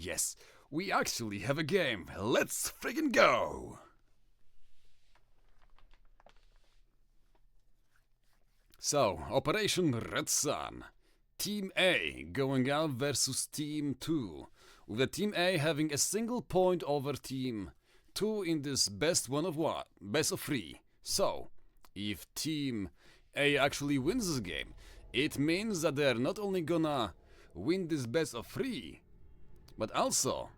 Yes, we actually have a game. Let's friggin' go! So, Operation Red Sun. Team A going out versus Team 2, with the Team A having a single point over Team 2 in this best of 3. So, if Team A actually wins this game, it means that they're not only gonna win this best of 3, but also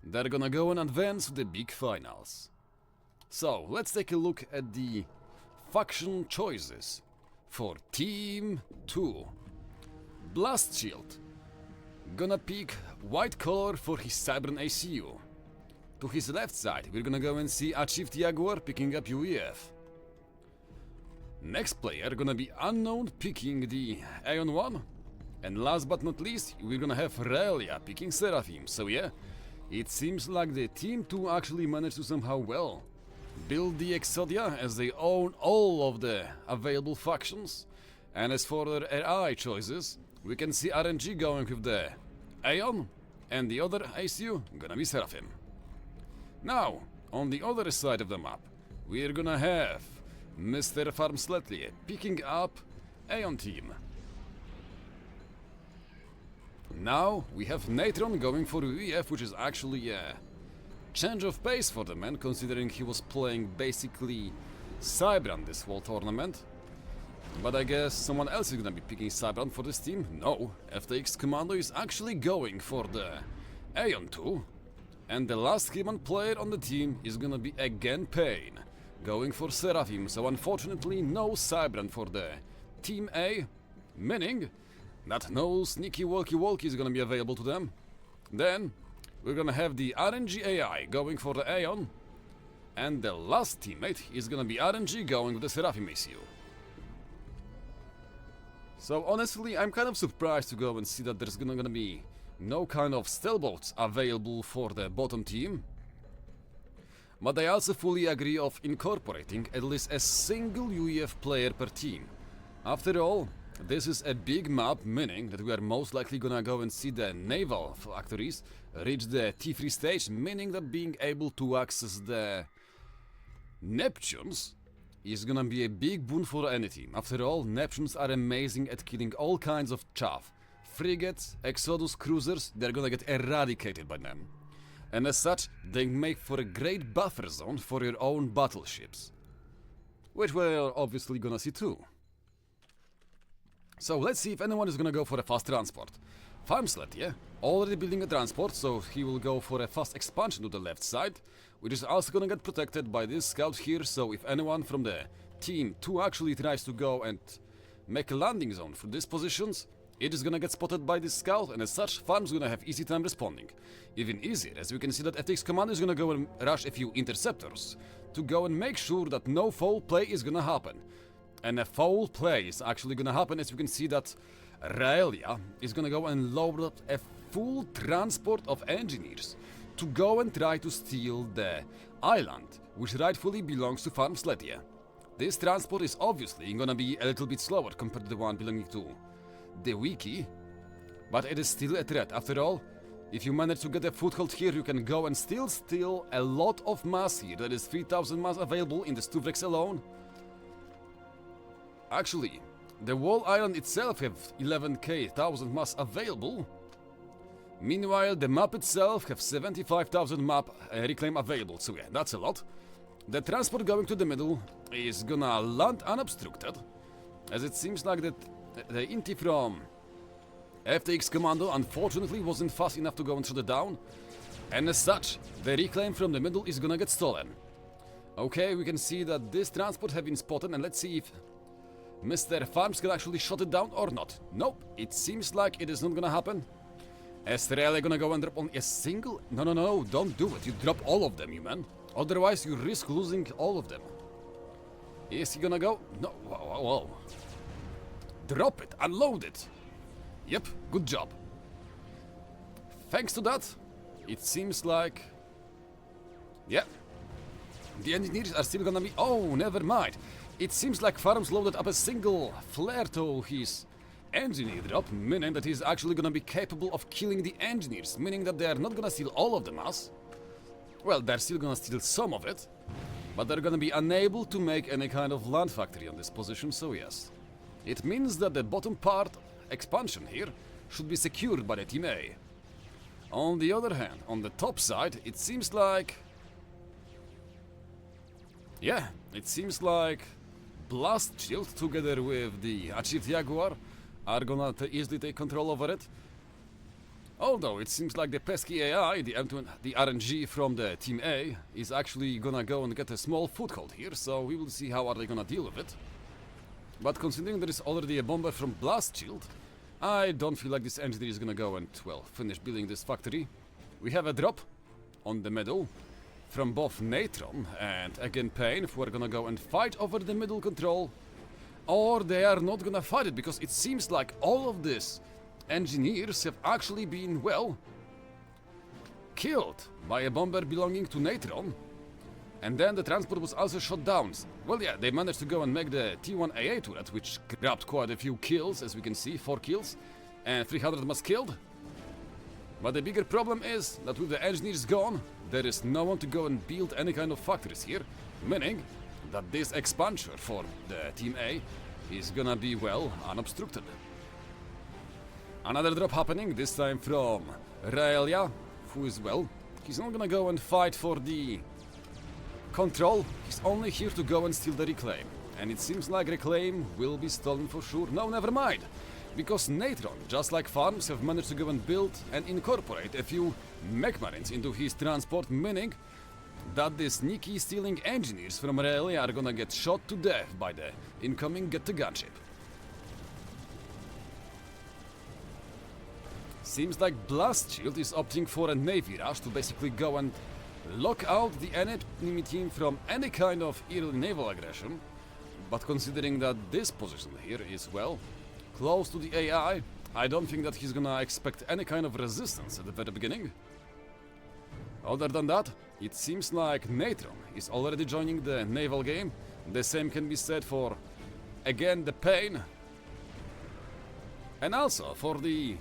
they're gonna go and advance to the big finals. So, let's take a look at the faction choices for Team 2. Blast Shield gonna pick white color for his Cybran ACU. To his left side, we're gonna go and see Achieved Jaguar picking up UEF. Next player gonna be Unknown picking the Aeon 1. And last but not least, we're gonna have Relia picking Seraphim. So yeah, it seems like the Team 2 actually managed to somehow build the Exodia as they own all of the available factions. And as for their AI choices, we can see RNG going with the Aeon, and the other ACU gonna be Seraphim. Now, on the other side of the map, we're gonna have Mr. Farmsletlier picking up Aeon team. Now, we have Natron going for UEF, which is actually a change of pace for the man, considering he was playing basically Cybran this whole tournament. But I guess someone else is gonna be picking Cybran for this team. No, FTX Commando is actually going for the Aeon 2. And the last human player on the team is gonna be again Pain, going for Seraphim. So unfortunately no Cybran for the Team A, meaning that no sneaky walkie-walkie is gonna be available to them. Then we're gonna have the RNG AI going for the Aeon. And the last teammate is gonna be RNG going with the Seraphim ACU. So honestly, I'm kind of surprised to go and see that there's gonna be no kind of stealthboats available for the bottom team. But I also fully agree of incorporating at least a single UEF player per team. After all, this is a big map, meaning that we are most likely gonna go and see the naval factories reach the T3 stage, meaning that being able to access the Neptunes is gonna be a big boon for any team. After all, Neptunes are amazing at killing all kinds of chaff. Frigates, Exodus, cruisers, they're gonna get eradicated by them. And as such, they make for a great buffer zone for your own battleships. Which we're obviously gonna see too. So let's see if anyone is gonna go for a fast transport. Farmslet, yeah? Already building a transport, so he will go for a fast expansion to the left side, which is also gonna get protected by this scout here, so if anyone from the Team 2 actually tries to go and make a landing zone for these positions, it is gonna get spotted by this scout, and as such, Farm's gonna have easy time responding. Even easier, as we can see that FTX Commando is gonna go and rush a few interceptors to go and make sure that no foul play is gonna happen. And a foul play is actually gonna happen, as you can see that Raelia is gonna go and load up a full transport of engineers to go and try to steal the island, which rightfully belongs to Farmsletlier. This transport is obviously gonna be a little bit slower compared to the one belonging to TheWeakie, but it is still a threat. After all, if you manage to get a foothold here, you can go and still steal a lot of mass here. There is 3000 mass available in the Stuvrex alone. Actually, the whole island itself have 11,000 mass available. Meanwhile, the map itself have 75,000 map reclaim available, so yeah, that's a lot. The transport going to the middle is gonna land unobstructed, as it seems like that the Inti from FTX Commando unfortunately wasn't fast enough to go and shut it down, and as such, the reclaim from the middle is gonna get stolen. Okay, we can see that this transport have been spotted, and let's see if Mr. Farms can actually shut it down or not. Nope, it seems like it is not gonna happen. Is really gonna go and drop only a single? No, don't do it. You drop all of them, you man. Otherwise, you risk losing all of them. Is he gonna go? No, whoa. Drop it, unload it. Yep, good job. Thanks to that, it seems like... yeah. The engineers are still gonna be... oh, never mind. It seems like Farms loaded up a single flare to his engineer drop, meaning that he's actually gonna be capable of killing the engineers, meaning that they're not gonna steal all of the mass. Well, they're still gonna steal some of it, but they're gonna be unable to make any kind of land factory on this position, so yes. It means that the bottom part expansion here should be secured by the Team A. On the other hand, on the top side, it seems like... yeah, it seems like Blast Shield together with the Achieved Jaguar are gonna easily take control over it. Although it seems like the pesky AI, the RNG from the Team A, is actually gonna go and get a small foothold here, so we will see how are they gonna deal with it. But considering there is already a bomber from Blast Shield, I don't feel like this engineer is gonna go and, well, finish building this factory. We have a drop on the middle from both Natron and again Pain, who are gonna go and fight over the middle control, or they are not gonna fight it, because it seems like all of these engineers have actually been, well, killed by a bomber belonging to Natron, and then the transport was also shot down. Well, yeah, they managed to go and make the T1 AA turret, which grabbed quite a few kills, as we can see, 4 kills, and 300 mass killed. But the bigger problem is that with the engineers gone, there is no one to go and build any kind of factories here, meaning that this expansion for the Team A is gonna be, well, unobstructed. Another drop happening, this time from Raelia, who is, well, he's not gonna go and fight for the control, he's only here to go and steal the reclaim. And it seems like reclaim will be stolen for sure. No, never mind, because Natron, just like Farms, have managed to go and build and incorporate a few mech marines into his transport, meaning that the sneaky stealing engineers from Raelia are gonna get shot to death by the incoming get-to-gunship. Seems like Blast Shield is opting for a Navy rush to basically go and lock out the enemy team from any kind of early naval aggression, but considering that this position here is, well, close to the AI, I don't think that he's gonna expect any kind of resistance at the very beginning. Other than that, it seems like Natron is already joining the naval game. The same can be said for, again, the Pain, and also for the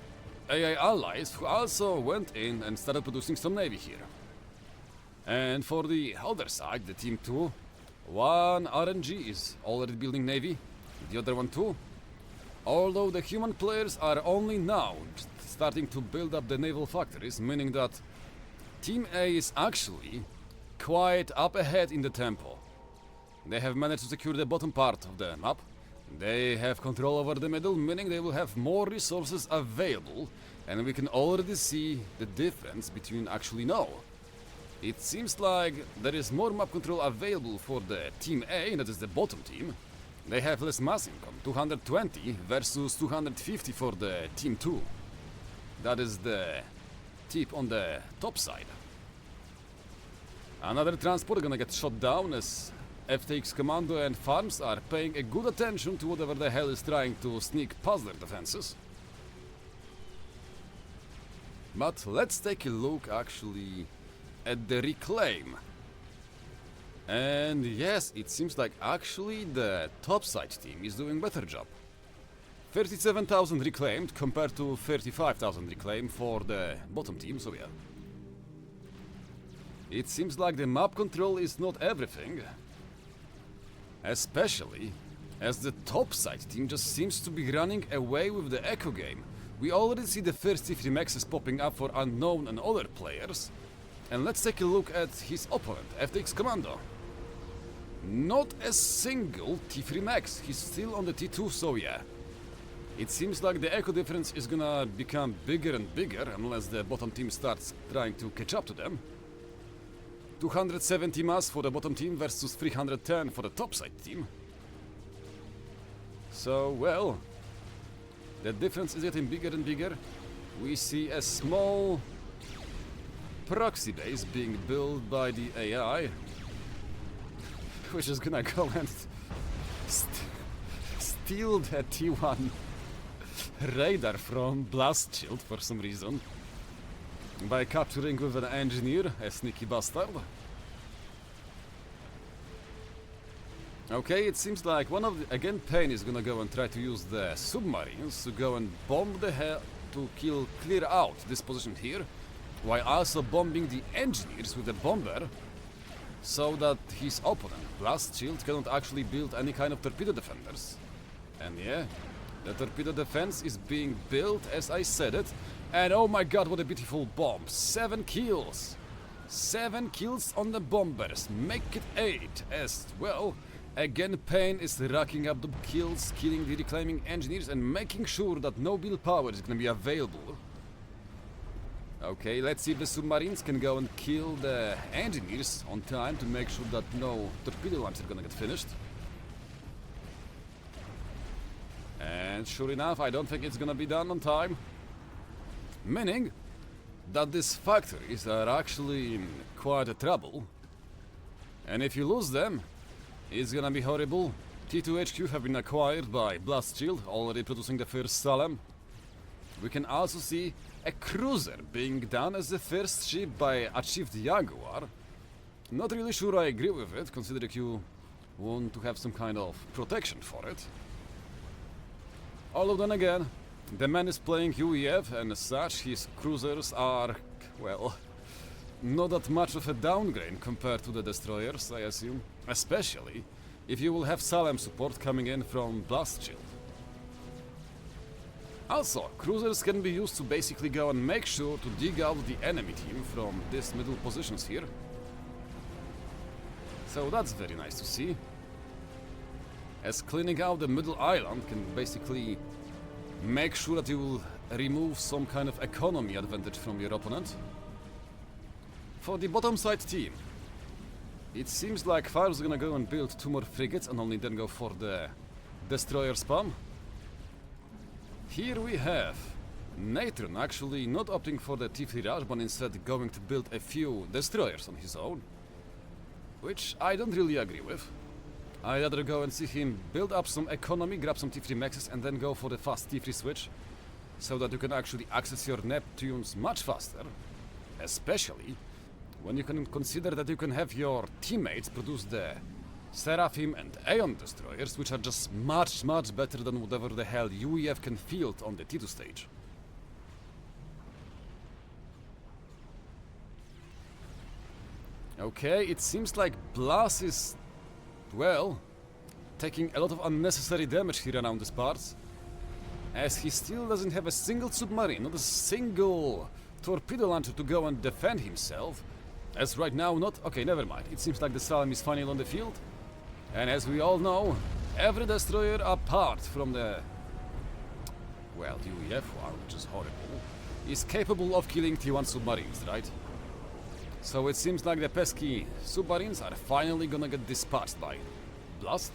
AI allies, who also went in and started producing some navy here. And for the other side, the Team 2, one RNG is already building navy, the other one too. Although the human players are only now starting to build up the naval factories, meaning that Team A is actually quite up ahead in the tempo. They have managed to secure the bottom part of the map. They have control over the middle, meaning they will have more resources available, and we can already see the difference between actually now. It seems like there is more map control available for the Team A, that is the bottom team. They have less mass income, 220 versus 250 for the Team 2. That is the tip on the top side. Another transport gonna get shot down as FTX Commando and Farms are paying a good attention to whatever the hell is trying to sneak past their defenses. But let's take a look actually at the reclaim. And yes, it seems like actually the topside team is doing better job. 37,000 reclaimed compared to 35,000 reclaimed for the bottom team, so yeah. It seems like the map control is not everything. Especially as the topside team just seems to be running away with the echo game. We already see the first T3 maxes popping up for unknown and other players. And let's take a look at his opponent, FTX Commando. Not a single T3 max, he's still on the T2, so yeah. It seems like the echo difference is gonna become bigger and bigger unless the bottom team starts trying to catch up to them. 270 mass for the bottom team versus 310 for the topside team. So, well, the difference is getting bigger and bigger. We see a small proxy base being built by the AI, which is gonna go and steal the T1 radar from Blast Shield for some reason by capturing with an engineer, a sneaky bastard. Okay, it seems like one of the, again Payne is gonna go and try to use the submarines to go and bomb the hell to clear out this position here, while also bombing the engineers with the bomber, so that his opponent, Blast Shield, cannot actually build any kind of torpedo defenders. And yeah, the torpedo defense is being built as I said it, and oh my god, what a beautiful bomb! 7 kills! 7 kills on the bombers, make it 8 as well. Again, Payne is racking up the kills, killing the reclaiming engineers and making sure that no build power is gonna be available. Okay, let's see if the submarines can go and kill the engineers on time to make sure that no torpedo launchers are gonna get finished. And sure enough, I don't think it's gonna be done on time. Meaning that these factories are actually in quite a trouble. And if you lose them, it's gonna be horrible. T2 HQ have been acquired by Blast Shield, already producing the first Salem. We can also see a cruiser being done as the first ship by Achieved Jaguar. Not really sure I agree with it, considering you want to have some kind of protection for it. Although then again, the man is playing UEF and as such his cruisers are, well, not that much of a downgrade compared to the destroyers, I assume. Especially if you will have Salem support coming in from Blast Shield. Also, cruisers can be used to basically go and make sure to dig out the enemy team from these middle positions here. So that's very nice to see. As cleaning out the middle island can basically make sure that you will remove some kind of economy advantage from your opponent. For the bottom side team, it seems like Fire's gonna go and build 2 more frigates and only then go for the destroyer spam. Here we have Natron actually not opting for the T3 rush, but instead going to build a few destroyers on his own, which I don't really agree with. I'd rather go and see him build up some economy, grab some T3 maxes and then go for the fast T3 switch, so that you can actually access your Neptunes much faster, especially when you can consider that you can have your teammates produce the Seraphim and Aeon destroyers, which are just much better than whatever the hell UEF can field on the T2 stage. Okay, it seems like Blas is, well, taking a lot of unnecessary damage here around these parts, as he still doesn't have a single submarine, not a single torpedo launcher to go and defend himself. As right now, not... Okay, never mind. It seems like the Salem is finally on the field. And as we all know, every destroyer apart from the... well, UEF one, which is horrible, is capable of killing T1 submarines, right? So it seems like the pesky submarines are finally gonna get dispatched by Blast,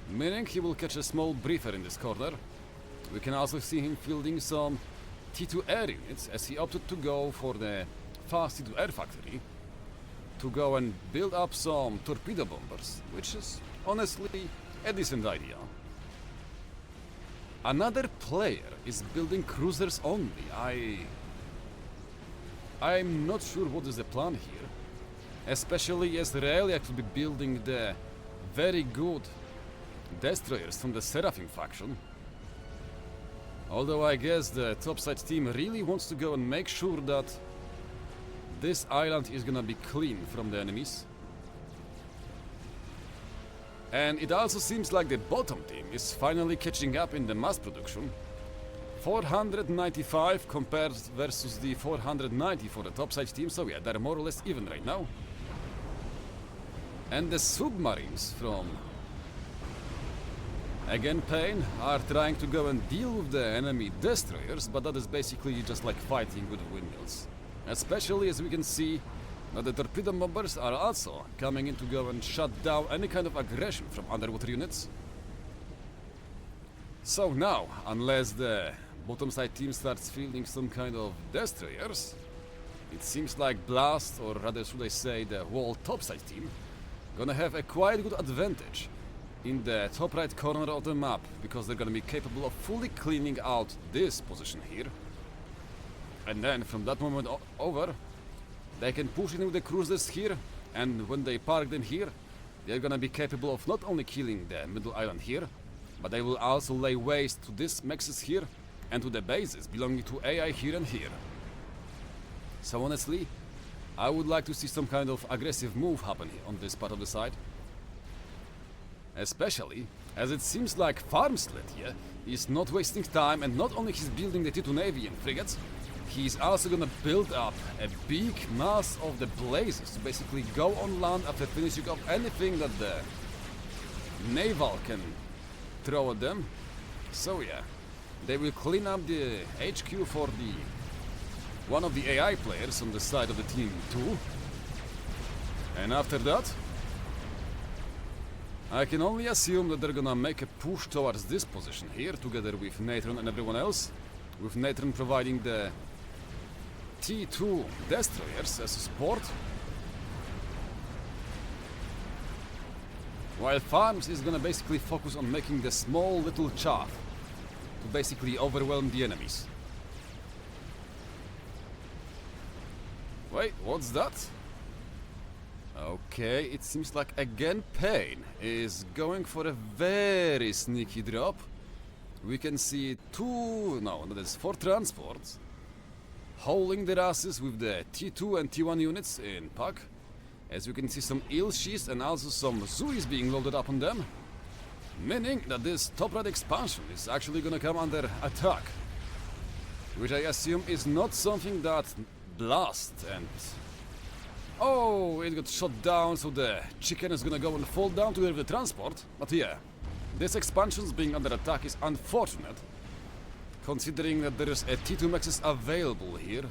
meaning he will catch a small briefer in this corner. We can also see him fielding some T2 air units, as he opted to go for the fast T2 air factory to go and build up some torpedo bombers, which is honestly a decent idea. Another player is building cruisers only. I'm not sure what is the plan here, especially as Relia could be building the very good destroyers from the Seraphim faction. Although I guess the topside team really wants to go and make sure that this island is gonna be clean from the enemies. And it also seems like the bottom team is finally catching up in the mass production. 495 compared versus the 490 for the topside team, so yeah, they're more or less even right now. And the submarines from, again, Payne are trying to go and deal with the enemy destroyers, but that is basically just like fighting with windmills. Especially as we can see that the torpedo bombers are also coming in to go and shut down any kind of aggression from underwater units. So now, unless the bottom side team starts fielding some kind of destroyers, it seems like Blast, or rather should I say the whole topside team, gonna have a quite good advantage in the top right corner of the map, because they're gonna be capable of fully cleaning out this position here. And then from that moment over, they can push in with the cruisers here, and when they park them here, they're gonna be capable of not only killing the middle island here, but they will also lay waste to these mexes here and to the bases belonging to AI here and here. So honestly, I would like to see some kind of aggressive move happen on this part of the side. Especially as it seems like Farmslet here is not wasting time, and not only he's building the T2 Navy and frigates, he's also gonna build up a big mass of the blazes to basically go on land after finishing off anything that the naval can throw at them. So yeah, they will clean up the HQ for the one of the AI players on the side of the team 2. And after that, I can only assume that they're gonna make a push towards this position here, together with Natron and everyone else, with Natron providing the T2 destroyers as support, while Farms is gonna basically focus on making the small little chaff to basically overwhelm the enemies. Wait, what's that? Okay, it seems like again Payne is going for a very sneaky drop. We can see that's 4 transports hauling their asses with the T2 and T1 units in pack. As you can see, some Ilshis and also some Zuis being loaded up on them, meaning that this top right expansion is actually gonna come under attack, which I assume is not something that Blast and... Oh, it got shot down, so the chicken is gonna go and fall down to the transport. But yeah, this expansion being under attack is unfortunate, considering that there is a T2 Maxis available here,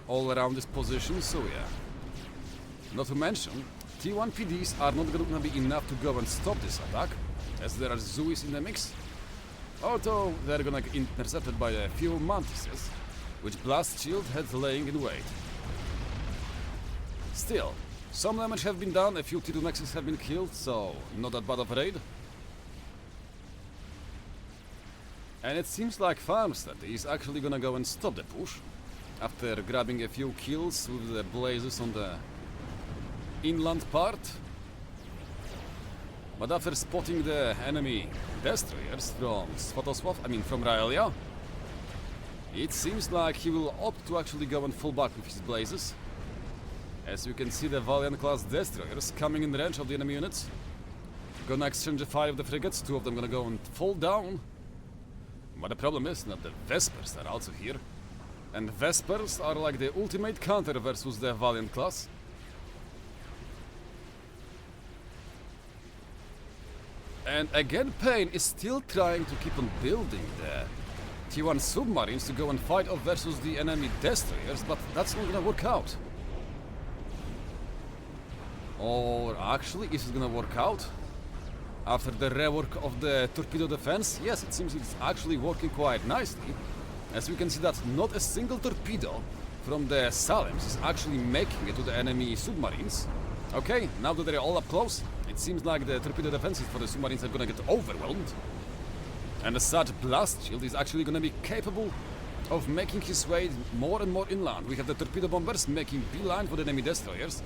all around this position, so yeah. Not to mention, T1 PDs are not gonna be enough to go and stop this attack, as there are Zuis in the mix. Although they're gonna get intercepted by a few Mantises, which Blast Shield had laying in wait. Still, some damage have been done, a few T2 Maxis have been killed, so not that bad of a raid. And it seems like Farmstead is actually gonna go and stop the push, after grabbing a few kills with the blazes on the inland part. But after spotting the enemy destroyers from from Raelia, it seems like he will opt to actually go and fall back with his blazes. As you can see, the Valiant class destroyers coming in range of the enemy units. Gonna exchange a fire of the frigates, 2 of them gonna go and fall down. But the problem is that the Vespers are also here. And Vespers are like the ultimate counter versus the Valiant class. And again, Payne is still trying to keep on building the T1 submarines to go and fight off versus the enemy destroyers, but that's not gonna work out. Or actually, is it gonna work out? After the rework of the torpedo defense? Yes, it seems it's actually working quite nicely. As we can see that not a single torpedo from the Salems is actually making it to the enemy submarines. Okay, now that they're all up close, it seems like the torpedo defenses for the submarines are gonna get overwhelmed. And as such, Blast Shield is actually gonna be capable of making his way more and more inland. We have the torpedo bombers making beeline for the enemy destroyers,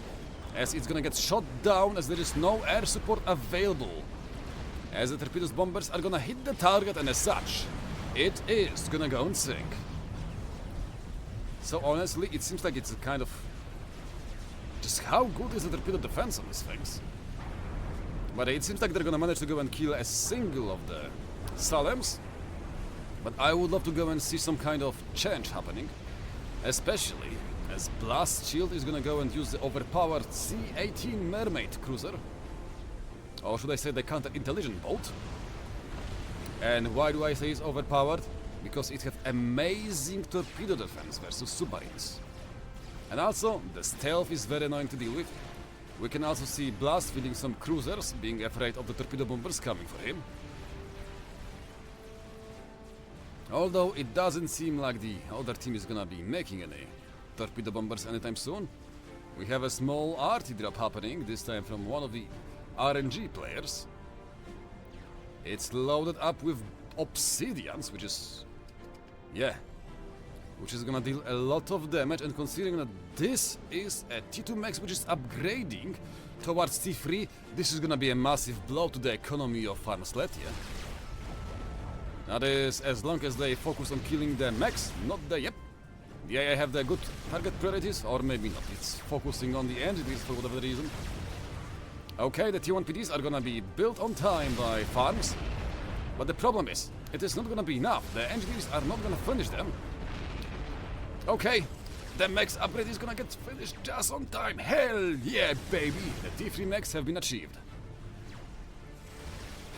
as it's gonna get shot down as there is no air support available. As the torpedo bombers are gonna hit the target, and as such, it is gonna go and sink. So honestly, it seems like it's a kind of... Just how good is the torpedo defense on these things? But it seems like they're gonna manage to go and kill a single of the Salems. But I would love to go and see some kind of change happening, especially as Blast Shield is gonna go and use the overpowered C-18 Mermaid cruiser. Or should I say the counter-intelligent boat. And why do I say it's overpowered? Because it has amazing torpedo defense versus submarines. And also, the stealth is very annoying to deal with. We can also see Blast feeding some cruisers, being afraid of the torpedo bombers coming for him. Although it doesn't seem like the other team is gonna be making any torpedo bombers anytime soon. We have a small RT drop happening, this time from one of the RNG players. It's loaded up with obsidians, which is... yeah. which is gonna deal a lot of damage, and considering that this is a T2 max which is upgrading towards T3, this is gonna be a massive blow to the economy of Farmsletia. That is, as long as they focus on killing the max, not the... Yep. Yeah, I have the good target priorities, or maybe not. It's focusing on the engineers for whatever reason. Okay, the T1 PDs are gonna be built on time by farms, but the problem is, it is not gonna be enough. The engineers are not gonna finish them. Okay, the max upgrade is gonna get finished just on time. Hell yeah, baby! The T3 max have been achieved.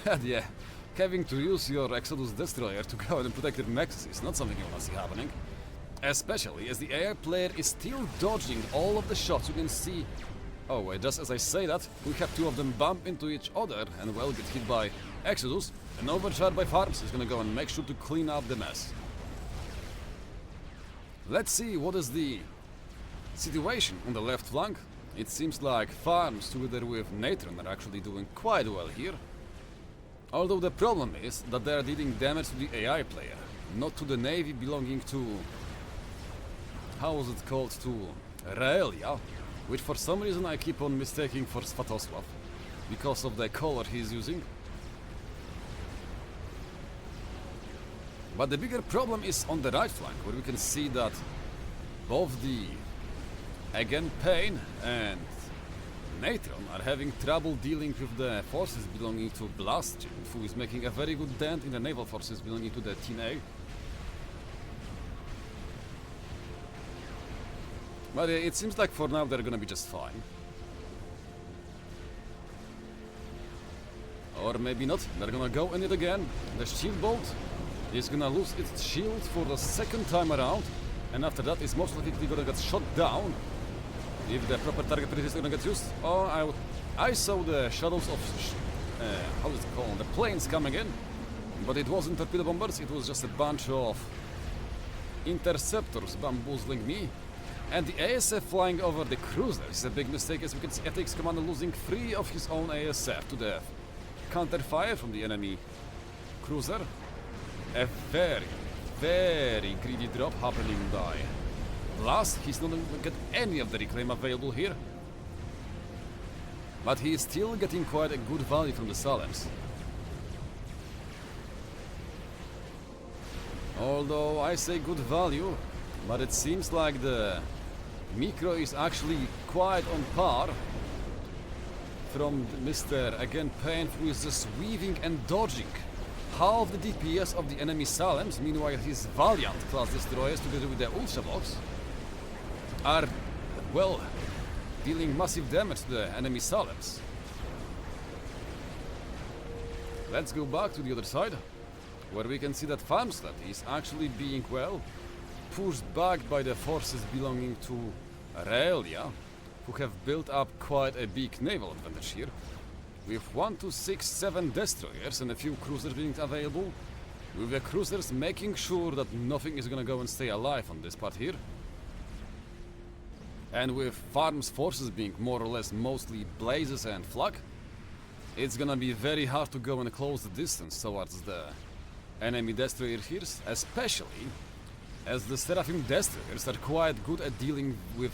And yeah, having to use your Exodus destroyer to go and protect your maxes is not something you wanna see happening. Especially as the AI player is still dodging all of the shots. You can see... Oh wait, just as I say that, we have two of them bump into each other and well get hit by Exodus. An overcharge by farms is gonna go and make sure to clean up the mess. Let's see what is the situation on the left flank. It seems like farms together with Natron are actually doing quite well here. Although the problem is that they are dealing damage to the AI player, not to the navy belonging to... How was it called? To Raelia, which for some reason I keep on mistaking for Svatosław, because of the color he's using. But the bigger problem is on the right flank, where we can see that both the, again, Pain and Natron are having trouble dealing with the forces belonging to Blast, who is making a very good dent in the naval forces belonging to the Team A. But it seems like for now they're gonna be just fine. Or maybe not, they're gonna go in it again. The shield bolt is gonna lose its shield for the second time around, and after that it's most likely gonna get shot down if the proper target priorities are gonna get used. Oh, I saw the shadows of... how is it called? The planes coming in, but it wasn't torpedo bombers, it was just a bunch of interceptors bamboozling me. And the ASF flying over the cruiser is a big mistake, as we can see FX Commander losing 3 of his own ASF to the counter-fire from the enemy cruiser. A very, very greedy drop happening by Blast. He's not going to get any of the reclaim available here. But he is still getting quite a good value from the Salems. Although I say good value, but it seems like the Micro is actually quite on par from Mr. again Pain, who is just weaving and dodging half the DPS of the enemy Salems. Meanwhile, his Valiant class destroyers together with the Ultravox are, well, dealing massive damage to the enemy Salems. Let's go back to the other side, where we can see that Farmstead is actually being, well, pushed back by the forces belonging to Raelia, who have built up quite a big naval advantage here, with 1, 2, 6, 7 destroyers and a few cruisers being available, with the cruisers making sure that nothing is gonna go and stay alive on this part here. And with Farm's forces being more or less mostly blazes and flak, it's gonna be very hard to go and close the distance towards the enemy destroyer here, especially as the Seraphim destroyers are quite good at dealing with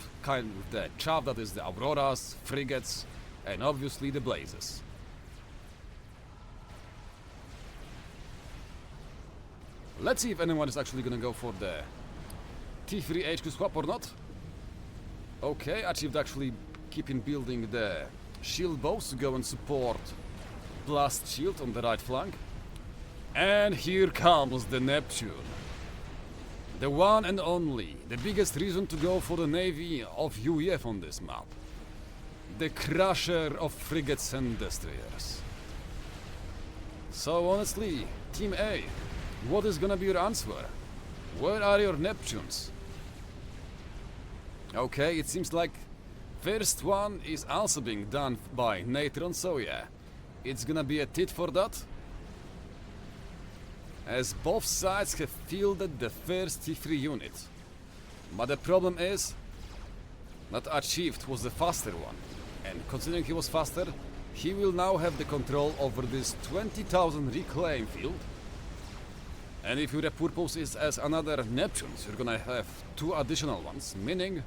the chaff that is the Auroras, frigates, and obviously the blazes. Let's see if anyone is actually gonna go for the T3 HQ swap or not. Okay, achieved actually keeping building the shield bows to go and support Blast Shield on the right flank. And here comes the Neptune. The one and only, the biggest reason to go for the navy of UEF on this map. The crusher of frigates and destroyers. So honestly, Team A, what is gonna be your answer? Where are your Neptunes? Okay, it seems like first one is also being done by Natron, so yeah, it's gonna be a tit for that. As both sides have fielded the first T3 unit. But the problem is that Achieved was the faster one, and considering he was faster, he will now have the control over this 20,000 reclaim field. And if your purpose is as another Neptunes, you're gonna have 2 additional ones, meaning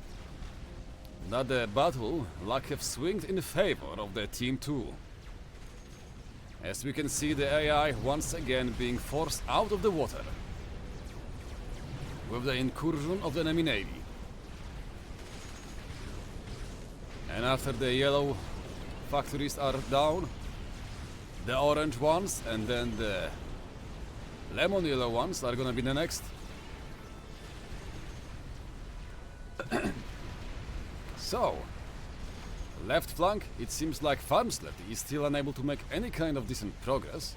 that the battle luck have swinged in favor of the Team 2. As we can see, the AI once again being forced out of the water with the incursion of the enemy navy. And after the yellow factories are down, the orange ones and then the lemon yellow ones are gonna be the next. So, left flank, it seems like Farmstead is still unable to make any kind of decent progress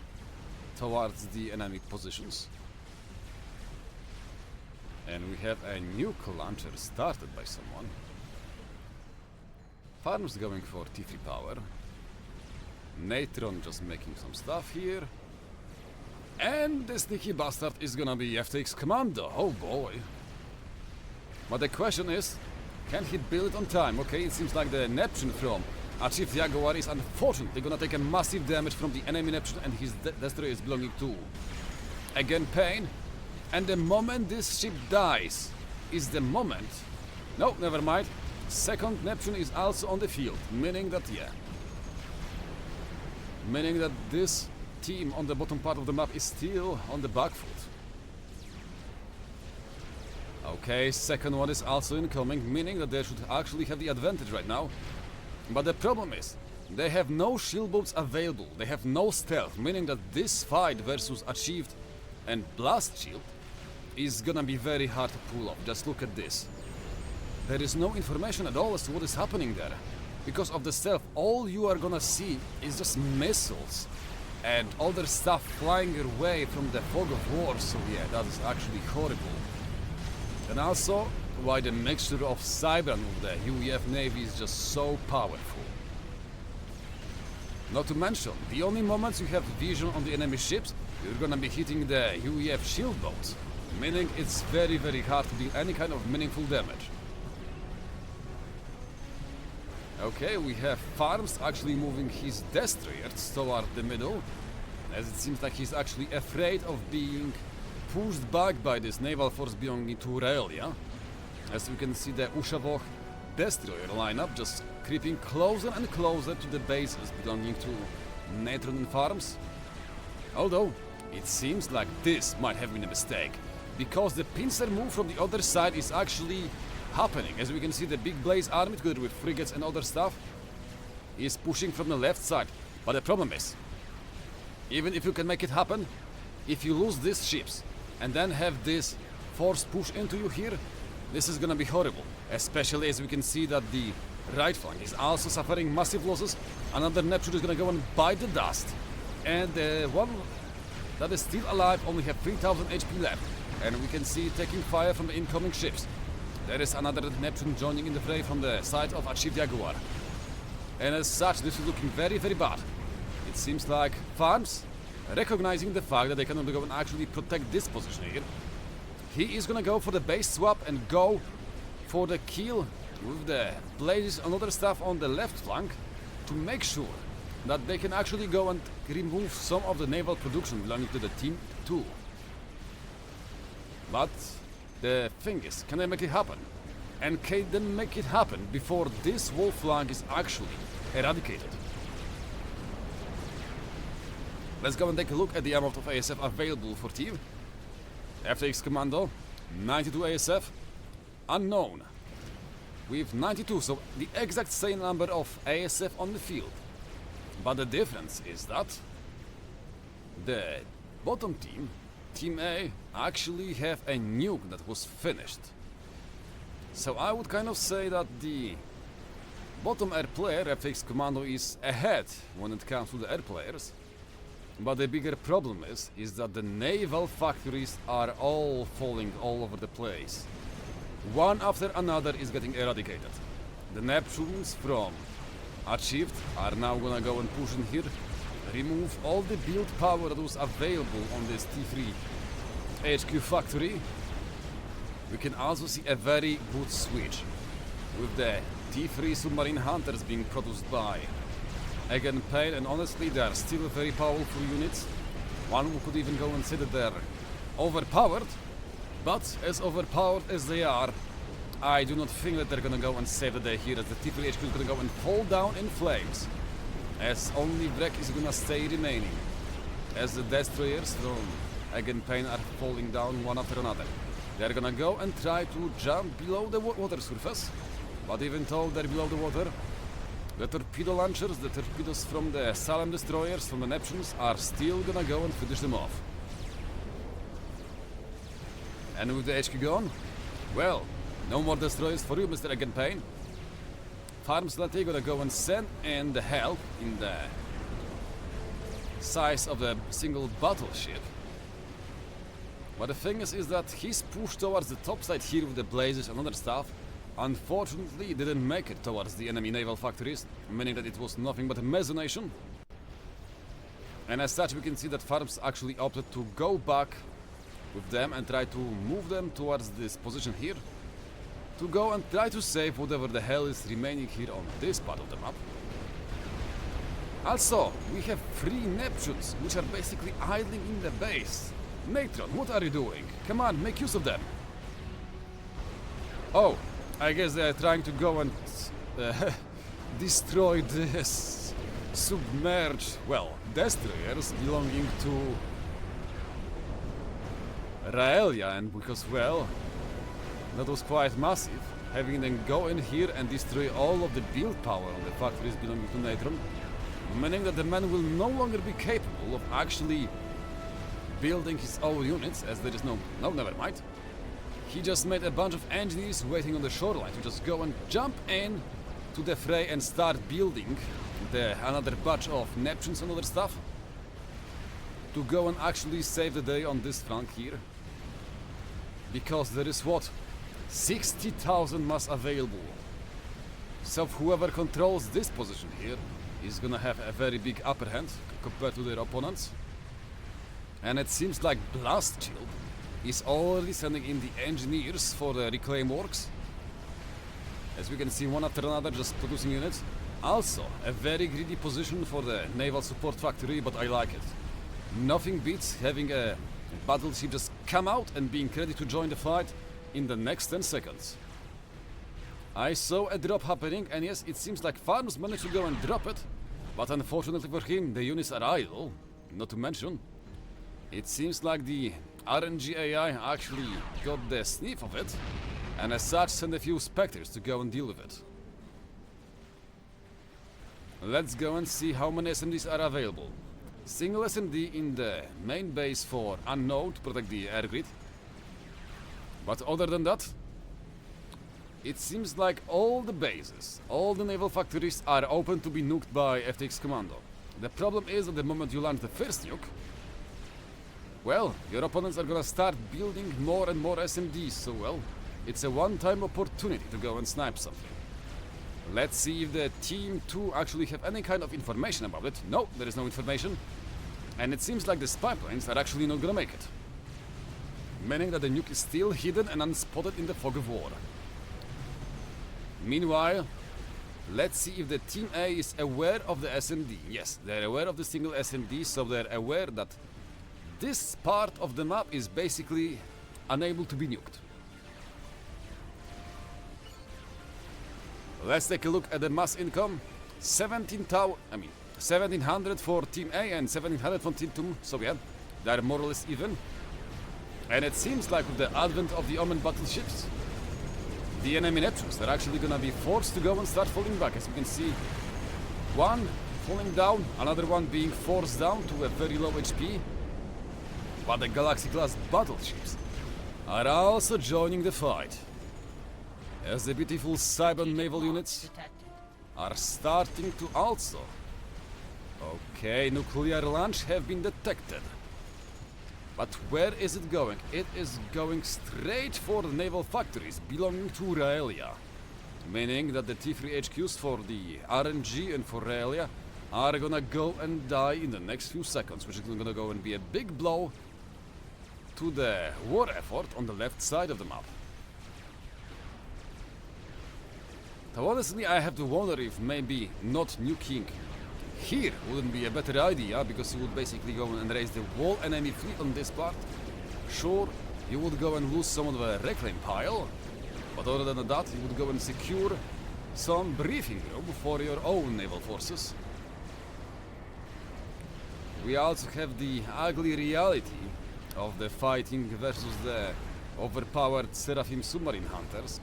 towards the enemy positions. And we have a nuke launcher started by someone. Farm's going for T3 power. Natron just making some stuff here. And the sneaky bastard is gonna be FTX Commando, oh boy. But the question is, can he build it on time? Okay, it seems like the Neptune from Achieved Jaguar is unfortunately gonna take a massive damage from the enemy Neptune, and his destroyer is belonging to again Pain. And the moment this ship dies is the moment... No, never mind. Second Neptune is also on the field, meaning that, yeah. Meaning that this team on the bottom part of the map is still on the back foot. Okay, second one is also incoming, meaning that they should actually have the advantage right now. But the problem is, they have no shield boats available, they have no stealth, meaning that this fight versus Achieved and Blast Shield is gonna be very hard to pull off. Just look at this. There is no information at all as to what is happening there. Because of the stealth, all you are gonna see is just missiles and other stuff flying away from the fog of war, so yeah, that is actually horrible. And also, why the mixture of Cybran with the UEF Navy is just so powerful. Not to mention, the only moments you have vision on the enemy ships, you're gonna be hitting the UEF shield boats, meaning it's very hard to deal any kind of meaningful damage. Okay, we have Farms actually moving his destroyers toward the middle, as it seems like he's actually afraid of being pushed back by this naval force belonging to Raelia. As we can see, the Ushavoch destroyer lineup just creeping closer and closer to the bases belonging to Natron and Farms. Although, it seems like this might have been a mistake, because the pincer move from the other side is actually happening. As we can see, the big Blaze army together with frigates and other stuff is pushing from the left side. But the problem is, even if you can make it happen, if you lose these ships and then have this force push into you here, this is gonna be horrible. Especially as we can see that the right flank is also suffering massive losses. Another Neptune is gonna go and bite the dust. And the one that is still alive only have 3000 HP left. And we can see taking fire from the incoming ships. There is another Neptune joining in the fray from the side of Achieved Jaguar. And as such, this is looking very bad. It seems like Farms, recognizing the fact that they cannot go and actually protect this position here, he is gonna go for the base swap and go for the kill with the blazes and other stuff on the left flank to make sure that they can actually go and remove some of the naval production belonging to the Team 2. But the thing is, can they make it happen? And can they make it happen before this whole flank is actually eradicated? Let's go and take a look at the amount of ASF available for team. FTX Commando, 92 ASF, unknown. With 92, so the exact same number of ASF on the field. But the difference is that the bottom team, Team A, actually have a nuke that was finished. So I would kind of say that the bottom air player, FX Commando, is ahead when it comes to the air players. But the bigger problem is that the naval factories are all falling all over the place. One after another is getting eradicated. The Neptunes from Achieved are now gonna go and push in here, remove all the build power that was available on this T3 HQ factory. We can also see a very good switch with the T3 submarine hunters being produced by again Pain, and honestly they are still very powerful units. One who could even go and sit there overpowered, but as overpowered as they are, I do not think that they're gonna go and save the day here, as the T3 HQ is gonna go and fall down in flames, as only Wreck is gonna stay remaining, as the destroyers from Again Pain are falling down one after another. They're gonna go and try to jump below the water surface, but even though they're below the water, the torpedo launchers, the torpedoes from the Salem destroyers, from the Neptunes, are still gonna go and finish them off. And with the HQ gone, well, no more destroyers for you, Mr. Again Pain. Farms Latte gonna go and send in the help in the size of the single battleship. But the thing is that his push towards the top side here with the blazes and other stuff unfortunately didn't make it towards the enemy naval factories, meaning that it was nothing but a mezzonation. And as such we can see that Farms actually opted to go back with them and try to move them towards this position here, to go and try to save whatever the hell is remaining here on this part of the map. Also, we have 3 Neptunes, which are basically idling in the base. Natron, what are you doing? Come on, make use of them. Oh, I guess they are trying to go and destroy this submerged, well, destroyers belonging to Raelia, and because, well, that was quite massive, having them go in here and destroy all of the build power on the factories belonging to Natron, meaning that the man will no longer be capable of actually building his own units, as there is no, never mind. He just made a bunch of engineers waiting on the shoreline to just go and jump in to the fray and start building another batch of Neptunes and other stuff, to go and actually save the day on this flank here. Because there is what? 60,000 mass available. So whoever controls this position here is gonna have a very big upper hand compared to their opponents. And it seems like Blast Shield is already sending in the engineers for the reclaim works. As we can see, one after another just producing units. Also, a very greedy position for the naval support factory, but I like it. Nothing beats having a battleship just come out and being ready to join the fight in the next 10 seconds. I saw a drop happening, and yes, it seems like Farms managed to go and drop it, but unfortunately for him, the units are idle. Not to mention, it seems like the RNG AI actually got the sniff of it, and as such sent a few Spectres to go and deal with it. Let's go and see how many SMDs are available. Single SMD in the main base for Unknown to protect the air grid. But other than that, it seems like all the bases, all the naval factories are open to be nuked by FTX Commando. The problem is that the moment you launch the first nuke, well, your opponents are gonna start building more and more SMDs, so well, it's a one-time opportunity to go and snipe something. Let's see if the Team 2 actually have any kind of information about it. No, there is no information. And it seems like the spy planes are actually not gonna make it. Meaning that the nuke is still hidden and unspotted in the fog of war. Meanwhile, let's see if the Team A is aware of the SMD. Yes, they're aware of the single SMD, so they're aware that this part of the map is basically unable to be nuked. Let's take a look at the mass income. 1700 for Team A and 1700 for Team 2, so yeah, they're more or less even. And it seems like with the advent of the Omen battleships, the enemy Neptunes are actually gonna be forced to go and start falling back. As you can see, one falling down, another one being forced down to a very low HP. But the Galaxy-class battleships are also joining the fight, as the beautiful cyber naval units are starting to also. Okay, nuclear launch have been detected. But where is it going? It is going straight for the naval factories belonging to Raelia. Meaning that the T3 HQs for the RNG and for Raelia are gonna go and die in the next few seconds, which is gonna go and be a big blow to the war effort on the left side of the map. So honestly, I have to wonder if maybe not nuking here wouldn't be a better idea, because you would basically go and raise the whole enemy fleet on this part, Sure, you would go and lose some of the reclaim pile, but other than that, you would go and secure some briefing room for your own naval forces. We also have the ugly reality of the fighting versus the overpowered Seraphim submarine hunters,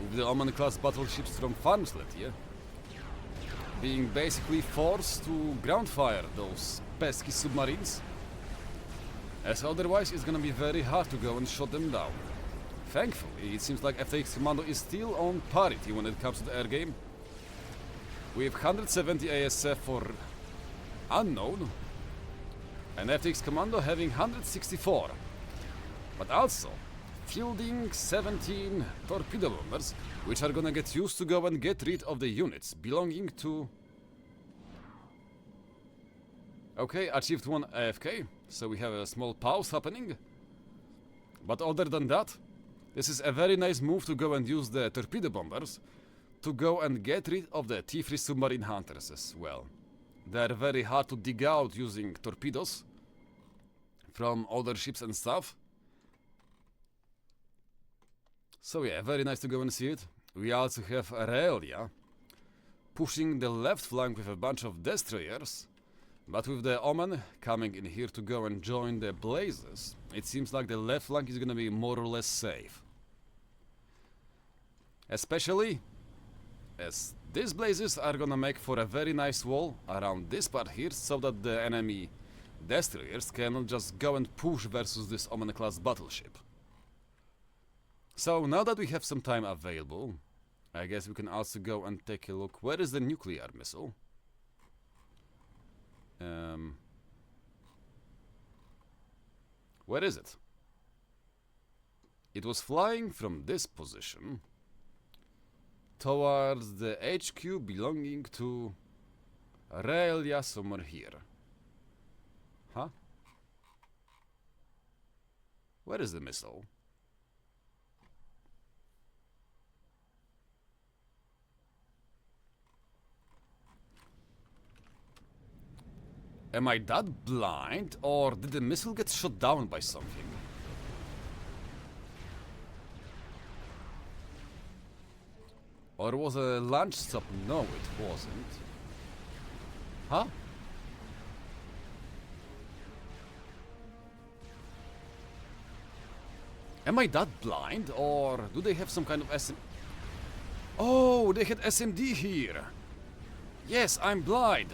with the Omen-class battleships from Farmslet here being basically forced to ground fire those pesky submarines, as otherwise it's gonna be very hard to go and shut them down. Thankfully, it seems like FTX Commando is still on parity when it comes to the air game, with 170 ASF for Unknown, and FTX Commando having 164, but also fielding 17 torpedo bombers, which are gonna get used to go and get rid of the units belonging to... Okay, achieved one AFK, so we have a small pause happening. But other than that, this is a very nice move to go and use the torpedo bombers to go and get rid of the T3 submarine hunters as well. They're very hard to dig out using torpedoes from other ships and stuff. So yeah, very nice to go and see it. We also have Aurelia pushing the left flank with a bunch of destroyers, but with the Omen coming in here to go and join the Blazes, it seems like the left flank is gonna be more or less safe. Especially as these Blazes are gonna make for a very nice wall around this part here, so that the enemy destroyers cannot just go and push versus this Omen-class battleship. So now that we have some time available, I guess we can also go and take a look. Where is the nuclear missile? Where is it? It was flying from this position towards the HQ belonging to Aurelia somewhere here. Huh? Where is the missile? Am I that blind, or did the missile get shot down by something? Or was a launch stop? No, it wasn't. Huh? Am I that blind, or do they have some kind of SM... Oh, they had SMD here! Yes, I'm blind!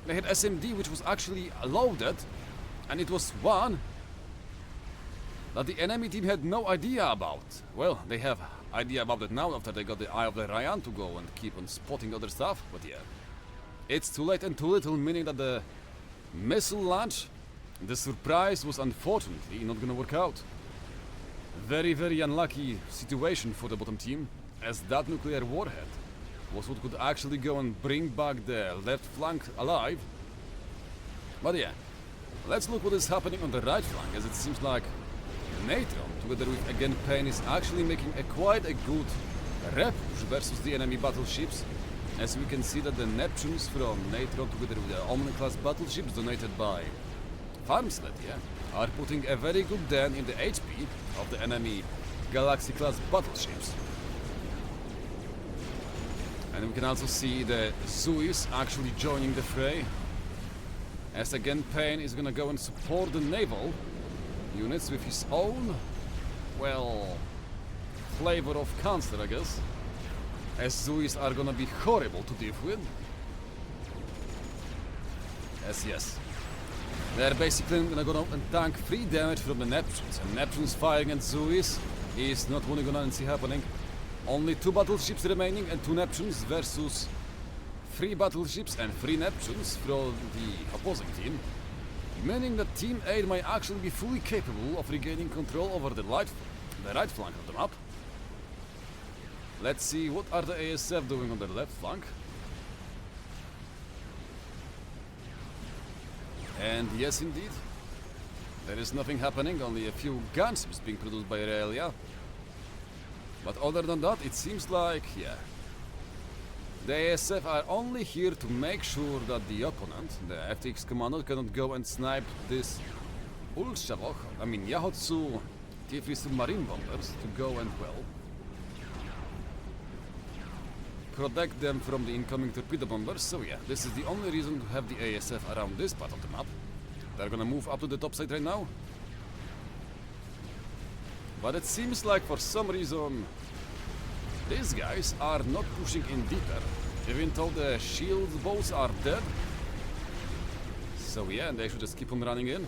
They had SMD which was actually loaded, and it was one that the enemy team had no idea about. Well, they have idea about it now after they got the Eye of the Ryan to go and keep on spotting other stuff, but yeah. It's too late and too little, meaning that the missile launch, the surprise, was unfortunately not gonna work out. Very, very unlucky situation for the bottom team, as that nuclear warhead was what could actually go and bring back the left flank alive. But yeah, let's look what is happening on the right flank, as it seems like Natron, together with again Pain, is actually making quite a good repush versus the enemy battleships, as we can see that the Neptunes from Natron, together with the Omen-class battleships donated by Farmslet, yeah, are putting a very good dent in the HP of the enemy Galaxy-class battleships. And we can also see the Zeus actually joining the fray, as again Pain is gonna go and support the naval units with his own, well, flavor of cancer, I guess, as Zeus are gonna be horrible to deal with. Yes. They're basically gonna go and tank 3 damage from the Neptunes, and Neptunes firing at Zeus is not what we're gonna see happening. Only 2 battleships remaining and 2 Neptunes versus 3 battleships and 3 Neptunes from the opposing team, meaning that Team 8 might actually be fully capable of regaining control over the right flank of the map. Let's see what are the ASF doing on the left flank. And yes, indeed, there is nothing happening, only a few gunships being produced by Aurelia. But other than that, it seems like, yeah, the ASF are only here to make sure that the opponent, the FTX Commando, cannot go and snipe this Ulshavoch, Yahotsu Tier 3 submarine bombers to go and, well, protect them from the incoming torpedo bombers. So yeah, this is the only reason to have the ASF around this part of the map. They're gonna move up to the top side right now. But it seems like for some reason these guys are not pushing in deeper, even though the shield boats are dead. So yeah, they should just keep on running in.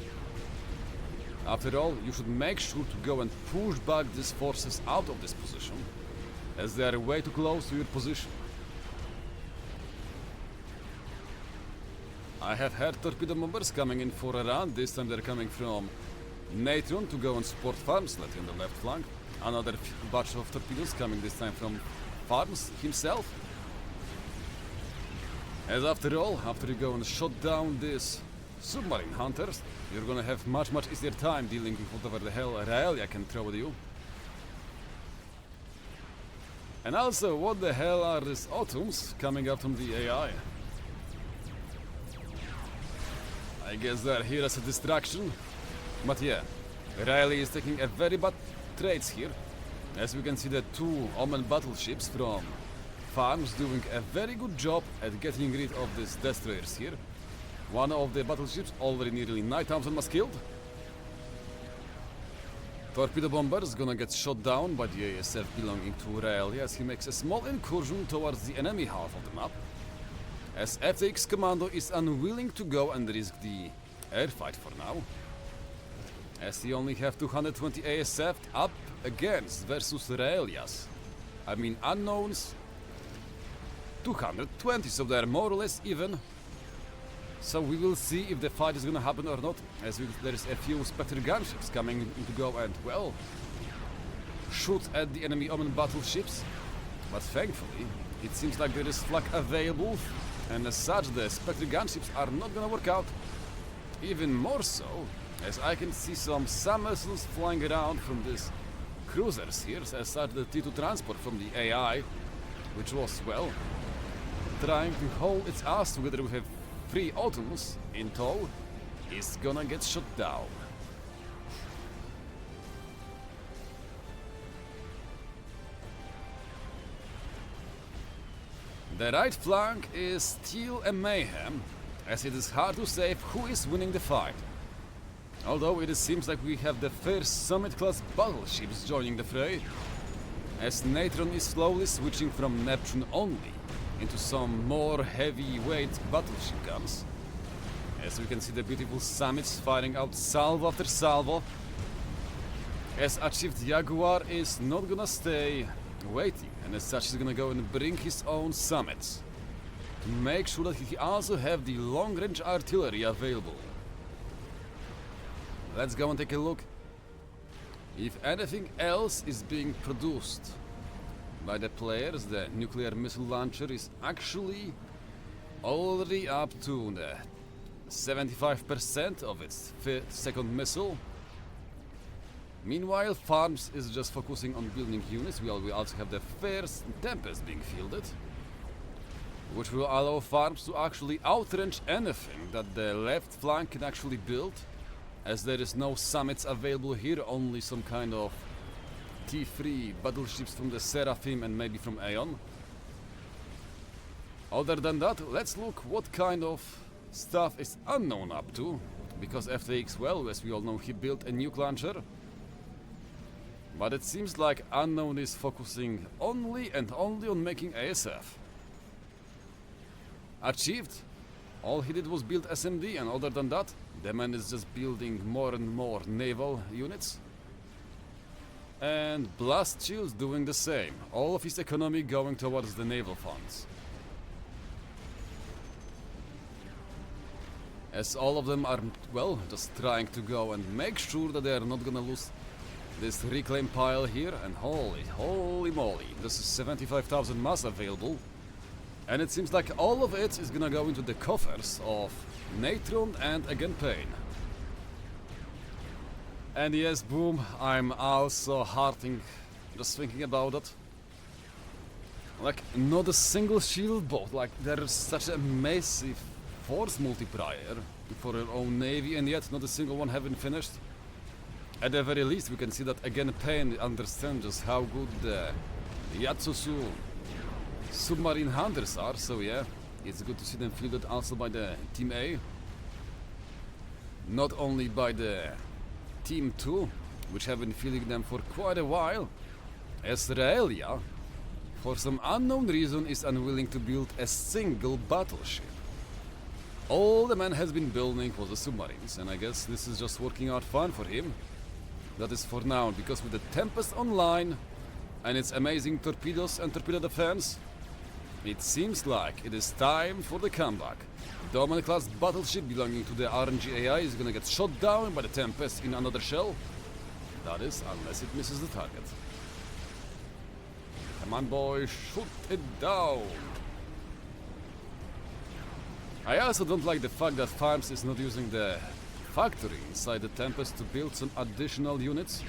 After all, you should make sure to go and push back these forces out of this position, as they are way too close to your position. I have heard torpedo bombers coming in for a run. This time they're coming from Natron to go and support Farmslet in the left flank. Another batch of torpedoes coming this time from Farms himself. As after all, after you go and shut down these submarine hunters, you're gonna have much easier time dealing with whatever the hell Raelia can throw at you. And also, what the hell are these autumns coming up from the AI? I guess they're here as a distraction. But yeah, Riley is taking a very bad trades here. As we can see, the two Omen battleships from Farms doing a very good job at getting rid of these destroyers here. One of the battleships already nearly 9,000 was killed. Torpedo bomber is gonna get shot down by the ASF belonging to Raelia as he makes a small incursion towards the enemy half of the map. As FTX Commando is unwilling to go and risk the airfight for now, as he only have 220 ASF up against versus Raelias. Unknowns 220, so they're more or less even. So we will see if the fight is gonna happen or not, as there is a few Spectre gunships coming in to go and, well, shoot at the enemy Omen battleships. But thankfully, it seems like there is flak available, and as such the Spectre gunships are not gonna work out. Even more so, as I can see some missiles flying around from these cruisers here, as such the T2 transport from the AI, which was, well, trying to hold its ass together with a 3 autumns in tow, is gonna get shot down. The right flank is still a mayhem, as it is hard to say who is winning the fight. Although it seems like we have the first Summit-class battleships joining the fray, as Natron is slowly switching from Neptune only into some more heavyweight battleship guns. As we can see the beautiful Summits firing out salvo after salvo, as Achieved Jaguar is not gonna stay waiting, and as such he's gonna go and bring his own Summits to make sure that he also have the long-range artillery available. Let's go and take a look if anything else is being produced by the players. The nuclear missile launcher is actually already up to the 75% of its second missile. Meanwhile, Farms is just focusing on building units. We also have the first Tempest being fielded, which will allow Farms to actually outrange anything that the left flank can actually build, as there is no Summits available here, only some kind of T3 battleships from the Seraphim and maybe from Aeon. Other than that, let's look what kind of stuff is Unknown up to, because FTX, well, as we all know, he built a nuke launcher. But it seems like Unknown is focusing only and only on making ASF. Achieved, all he did was build SMD, and other than that, the man is just building more and more naval units. And Blast Shield's doing the same, all of his economy going towards the naval funds. As all of them are, well, just trying to go and make sure that they are not gonna lose this reclaim pile here, and holy moly, this is 75,000 mass available. And it seems like all of it is gonna go into the coffers of Natron and again Pain. And yes, boom, I'm also hearting just thinking about it. Like, not a single shield boat, like there's such a massive force multiplier for our own navy, and yet not a single one haven't finished. At the very least, we can see that again Payne understands just how good the Yatsusu submarine hunters are, so yeah, it's good to see them fielded also by the Team A. Not only by the Team 2, which have been fielding them for quite a while, as Raelia, for some unknown reason, is unwilling to build a single battleship. All the man has been building was the submarines, and I guess this is just working out fine for him. That is for now, because with the Tempest online and its amazing torpedoes and torpedo defense, it seems like it is time for the comeback. The Omen-class battleship belonging to the RNG AI is gonna get shot down by the Tempest in another shell. That is, unless it misses the target. Come on, boy, shoot it down! I also don't like the fact that Farms is not using the factory inside the Tempest to build some additional units.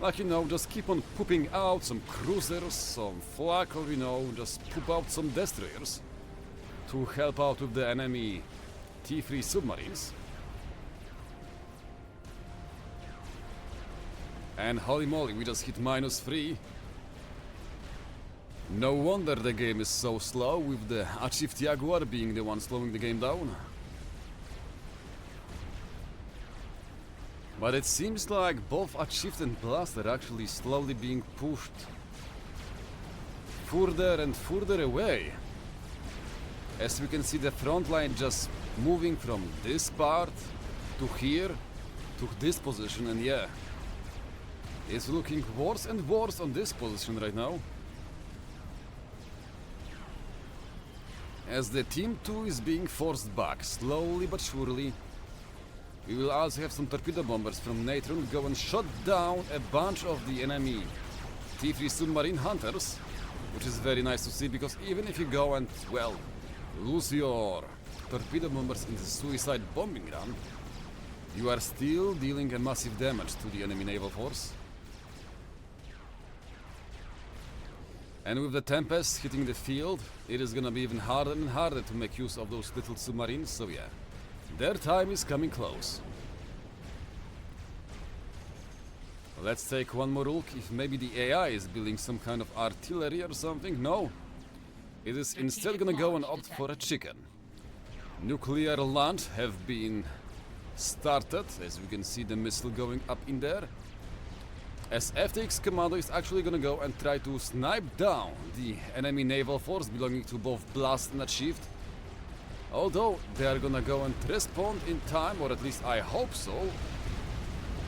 Like, you know, just keep on pooping out some cruisers, some flak, or, you know, just poop out some destroyers to help out with the enemy T3 submarines. And holy moly, we just hit -3. No wonder the game is so slow, with the Achieved Jaguar being the one slowing the game down. But it seems like both Achieved and Blast are actually slowly being pushed further and further away. As we can see the front line just moving from this part to here to this position, and yeah, it's looking worse and worse on this position right now. As the Team 2 is being forced back, slowly but surely. We will also have some torpedo bombers from Natron go and shut down a bunch of the enemy T3 submarine hunters, which is very nice to see, because even if you go and, well, lose your torpedo bombers in the suicide bombing run, you are still dealing a massive damage to the enemy naval force. And with the Tempest hitting the field, it is gonna be even harder and harder to make use of those little submarines, so yeah, their time is coming close. Let's take one more look if maybe the AI is building some kind of artillery or something. No, it is instead gonna go and opt for a chicken. Nuclear launch have been started, as we can see the missile going up in there. As FTX Commando is actually gonna go and try to snipe down the enemy naval force belonging to both Blast and Achieved. Although they are gonna go and respond in time, or at least I hope so.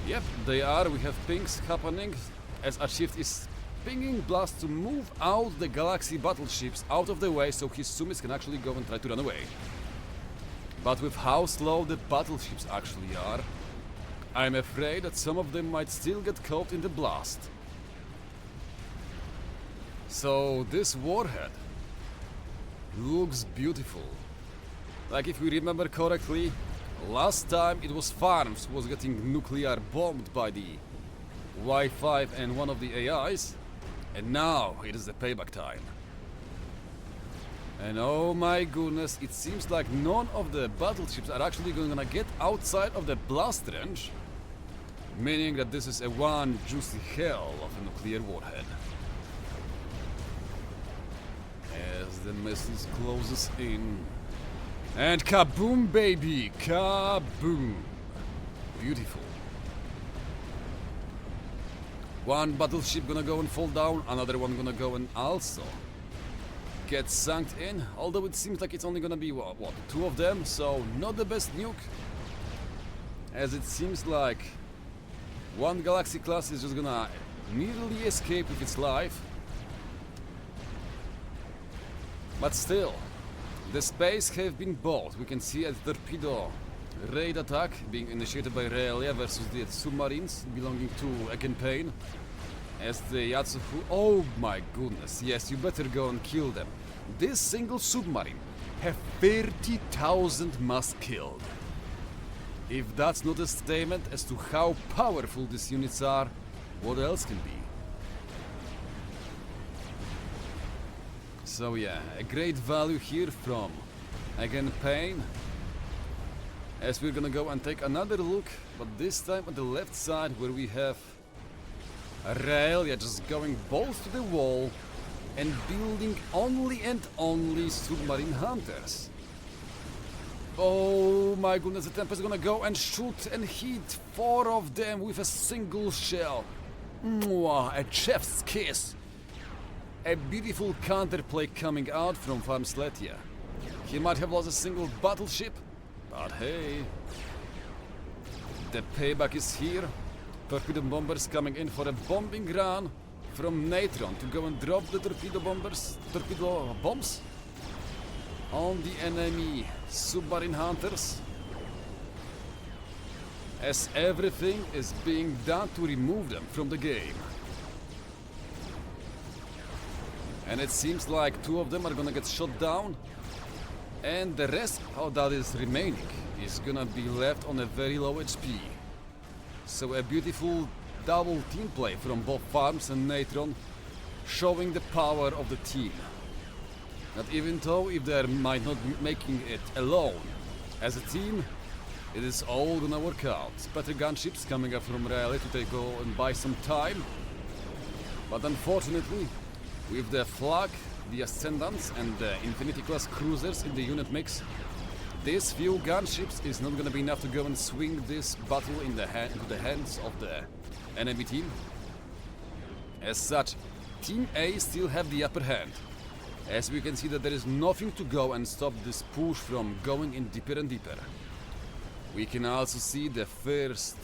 Yep, they are. We have pings happening as Achieved is pinging Blast to move out the Galaxy battleships out of the way so his Sumis can actually go and try to run away. But with how slow the battleships actually are, I'm afraid that some of them might still get caught in the blast. So this warhead looks beautiful. Like, if we remember correctly, last time it was Farms who was getting nuclear bombed by the Y5 and one of the AIs, and now it is the payback time. And oh my goodness, it seems like none of the battleships are actually gonna get outside of the blast range, meaning that this is a one juicy hell of a nuclear warhead. As the missiles closes in, and kaboom, baby, kaboom! Beautiful. One battleship gonna go and fall down, another one gonna go and also get sunk in, although it seems like it's only gonna be, what, two of them, so not the best nuke. As it seems like one Galaxy class is just gonna nearly escape with its life. But still, the space have been bought. We can see a torpedo raid attack being initiated by Raelia versus the submarines belonging to again Payne. As the Yatsufu, oh my goodness, yes, you better go and kill them. This single submarine have 30,000 mass killed. If that's not a statement as to how powerful these units are, what else can be? So yeah, a great value here from Again, pain. As we're gonna go and take another look, but this time on the left side where we have Aurelia just going both to the wall and building only and only submarine hunters. Oh my goodness, the Tempest is gonna go and shoot and hit 4 of them with a single shell. Mwah, a chef's kiss. A beautiful counterplay coming out from Farm Sletia. He might have lost a single battleship, but hey, the payback is here. Torpedo bombers coming in for a bombing run from Natron to go and drop the torpedo bombs on the enemy submarine hunters, as everything is being done to remove them from the game. And it seems like 2 of them are gonna get shot down, and the rest that is remaining is gonna be left on a very low HP. So a beautiful double team play from both Farms and Natron, showing the power of the team. That even though if they might not be making it alone, as a team, it is all gonna work out. Better gunships coming up from Raleigh to go and buy some time. But unfortunately, with the Flag, the Ascendants and the Infinity class cruisers in the unit mix, these few gunships is not gonna be enough to go and swing this battle into the hands of the enemy team. As such, Team A still have the upper hand, as we can see that there is nothing to go and stop this push from going in deeper and deeper. We can also see the first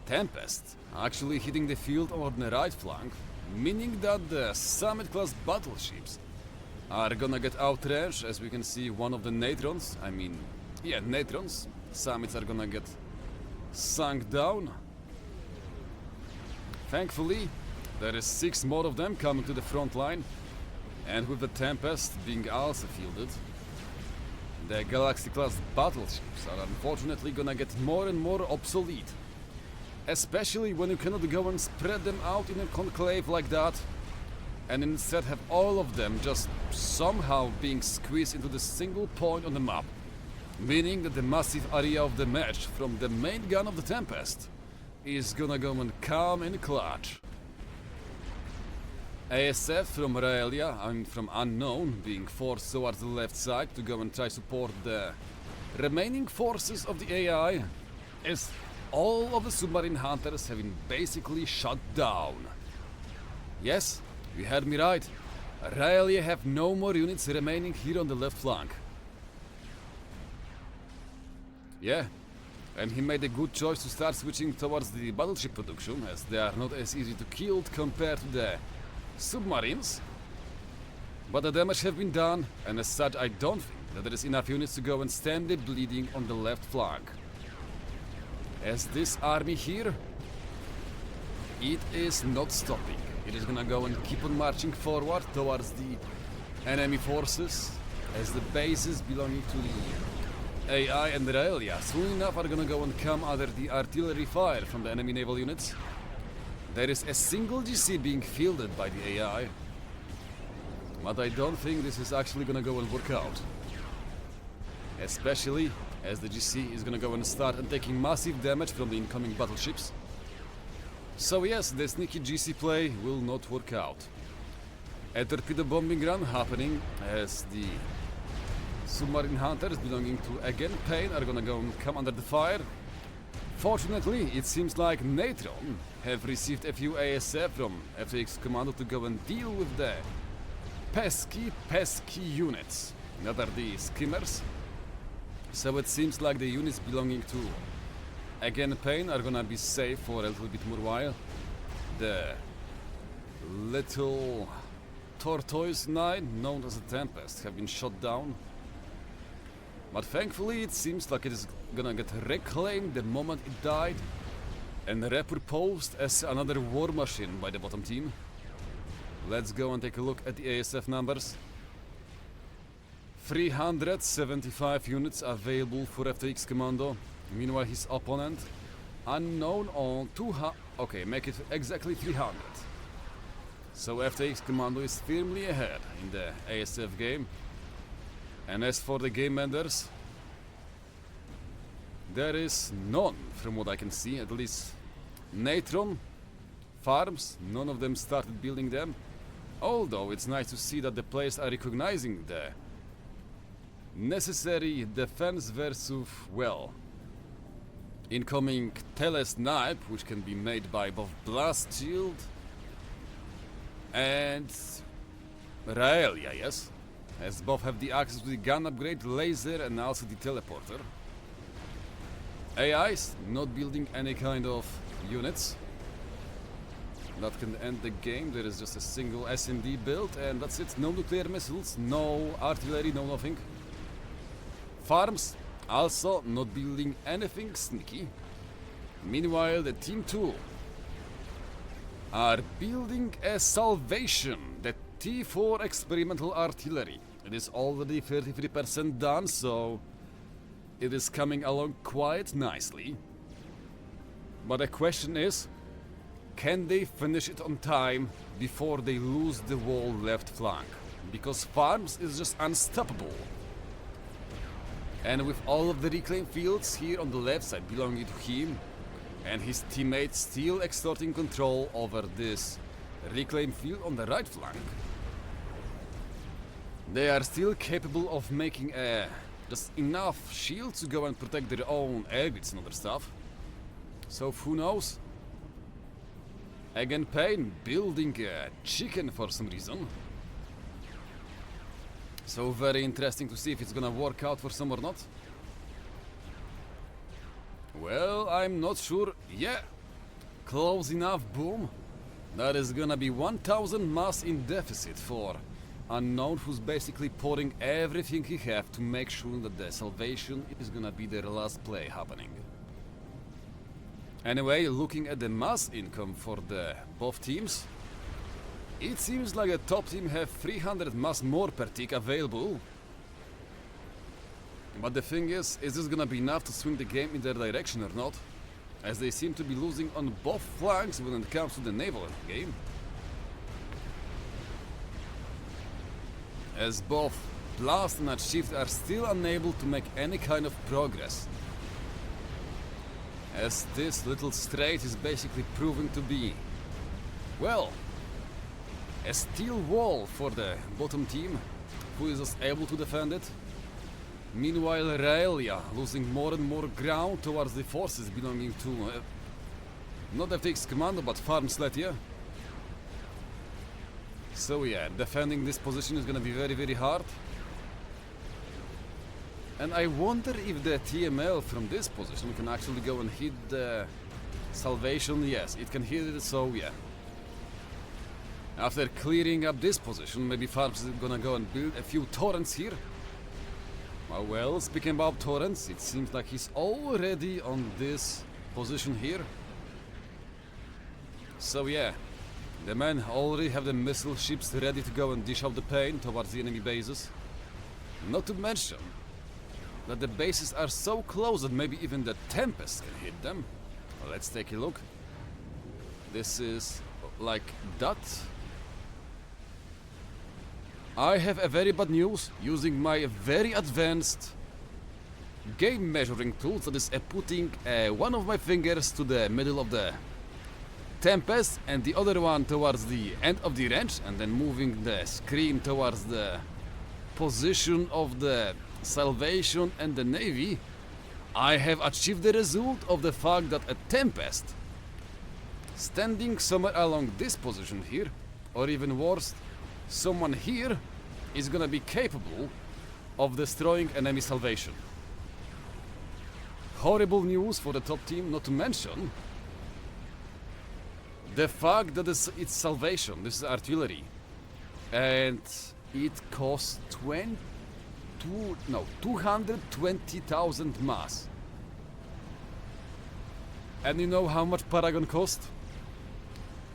Tempest actually hitting the field on the right flank, meaning that the Summit class battleships are gonna get outranged, as we can see one of the Natrons, Natrons, Summits are gonna get sunk down. Thankfully, there is 6 more of them coming to the front line, and with the Tempest being also fielded, the Galaxy class battleships are unfortunately gonna get more and more obsolete. Especially when you cannot go and spread them out in a conclave like that, and instead have all of them just somehow being squeezed into the single point on the map, meaning that the massive area of the match from the main gun of the Tempest is gonna go and come in clutch. ASF from Raelia and from Unknown being forced towards the left side to go and try support the remaining forces of the AI, as all of the submarine hunters have been basically shut down. Yes, you heard me right. Raelia have no more units remaining here on the left flank. Yeah, and he made a good choice to start switching towards the battleship production, as they are not as easy to kill compared to the submarines. But the damage have been done, and as such I don't think that there is enough units to go and stand the bleeding on the left flank. As this army here, it is not stopping. It is gonna go and keep on marching forward towards the enemy forces, as the bases belonging to the AI and Raelia soon enough are gonna go and come under the artillery fire from the enemy naval units. There is a single GC being fielded by the AI, but I don't think this is actually gonna go and work out. Especially as the GC is gonna go and start and taking massive damage from the incoming battleships. So yes, the sneaky GC play will not work out. A torpedo bombing run happening, as the submarine hunters belonging to again Pain are gonna go and come under the fire. Fortunately, it seems like Natron have received a few ASF from FAX Commando to go and deal with the pesky units, that are the skimmers. So it seems like the units belonging to again Pain are gonna be safe for a little bit more while. The little tortoise knight known as the Tempest have been shot down. But thankfully it seems like it is gonna get reclaimed the moment it died and repurposed as another war machine by the bottom team. Let's go and take a look at the ASF numbers. 375 units available for FTX Commando. Meanwhile his opponent, Unknown, on 200. Okay, make it exactly 300. So FTX Commando is firmly ahead in the ASF game. And as for the game enders, there is none from what I can see, at least. Natron farms, none of them started building them. Although it's nice to see that the players are recognizing the necessary defense versus, well, incoming telesnipe, which can be made by both blast shield and Raelia, yes, as both have the access to the gun upgrade, laser, and also the teleporter. AIs not building any kind of units. That can end the game. There is just a single SMD build, and that's it. No nuclear missiles, no artillery, no nothing. Farms also not building anything sneaky. Meanwhile, the Team 2 are building a Salvation, the T4 experimental artillery. It is already 33% done, so it is coming along quite nicely. But the question is, can they finish it on time before they lose the whole left flank? Because Farms is just unstoppable. And with all of the reclaim fields here on the left side belonging to him, and his teammates still extorting control over this reclaim field on the right flank, they are still capable of making just enough shield to go and protect their own airbeats and other stuff. So who knows? Again, Pain building a chicken for some reason. So very interesting to see if it's gonna work out for some or not. Well, I'm not sure. Yeah, close enough, boom. That is gonna be 1000 mass in deficit for Unknown, who's basically pouring everything he have to make sure that the Salvation is gonna be their last play happening. Anyway, looking at the mass income for the both teams, it seems like the top team have 300 mass more per tick available. But the thing is this gonna be enough to swing the game in their direction or not? As they seem to be losing on both flanks when it comes to the naval game. As both Blast and Achieved are still unable to make any kind of progress. As this little strait is basically proving to be, well, a steel wall for the bottom team, who is just able to defend it. Meanwhile, Raelia losing more and more ground towards the forces belonging to not FTX Commando but Farm Sletia. So yeah, defending this position is gonna be very, very hard. And I wonder if the TML from this position can actually go and hit the Salvation. Yes, it can hit it, so yeah. After clearing up this position, maybe Farms is gonna go and build a few torrents here. Well, speaking about torrents, it seems like he's already on this position here. So yeah, the men already have the missile ships ready to go and dish out the pain towards the enemy bases. Not to mention that the bases are so close that maybe even the Tempest can hit them. Let's take a look. This is like that. I have a very bad news. Using my very advanced game measuring tool, that is putting one of my fingers to the middle of the Tempest and the other one towards the end of the range, and then moving the screen towards the position of the Salvation and the Navy, I have achieved the result of the fact that a Tempest standing somewhere along this position here, or even worse, someone here, is gonna be capable of destroying enemy Salvation. Horrible news for the top team, not to mention the fact that it's Salvation, this is artillery, and it costs 220,000 mass. And you know how much Paragon cost?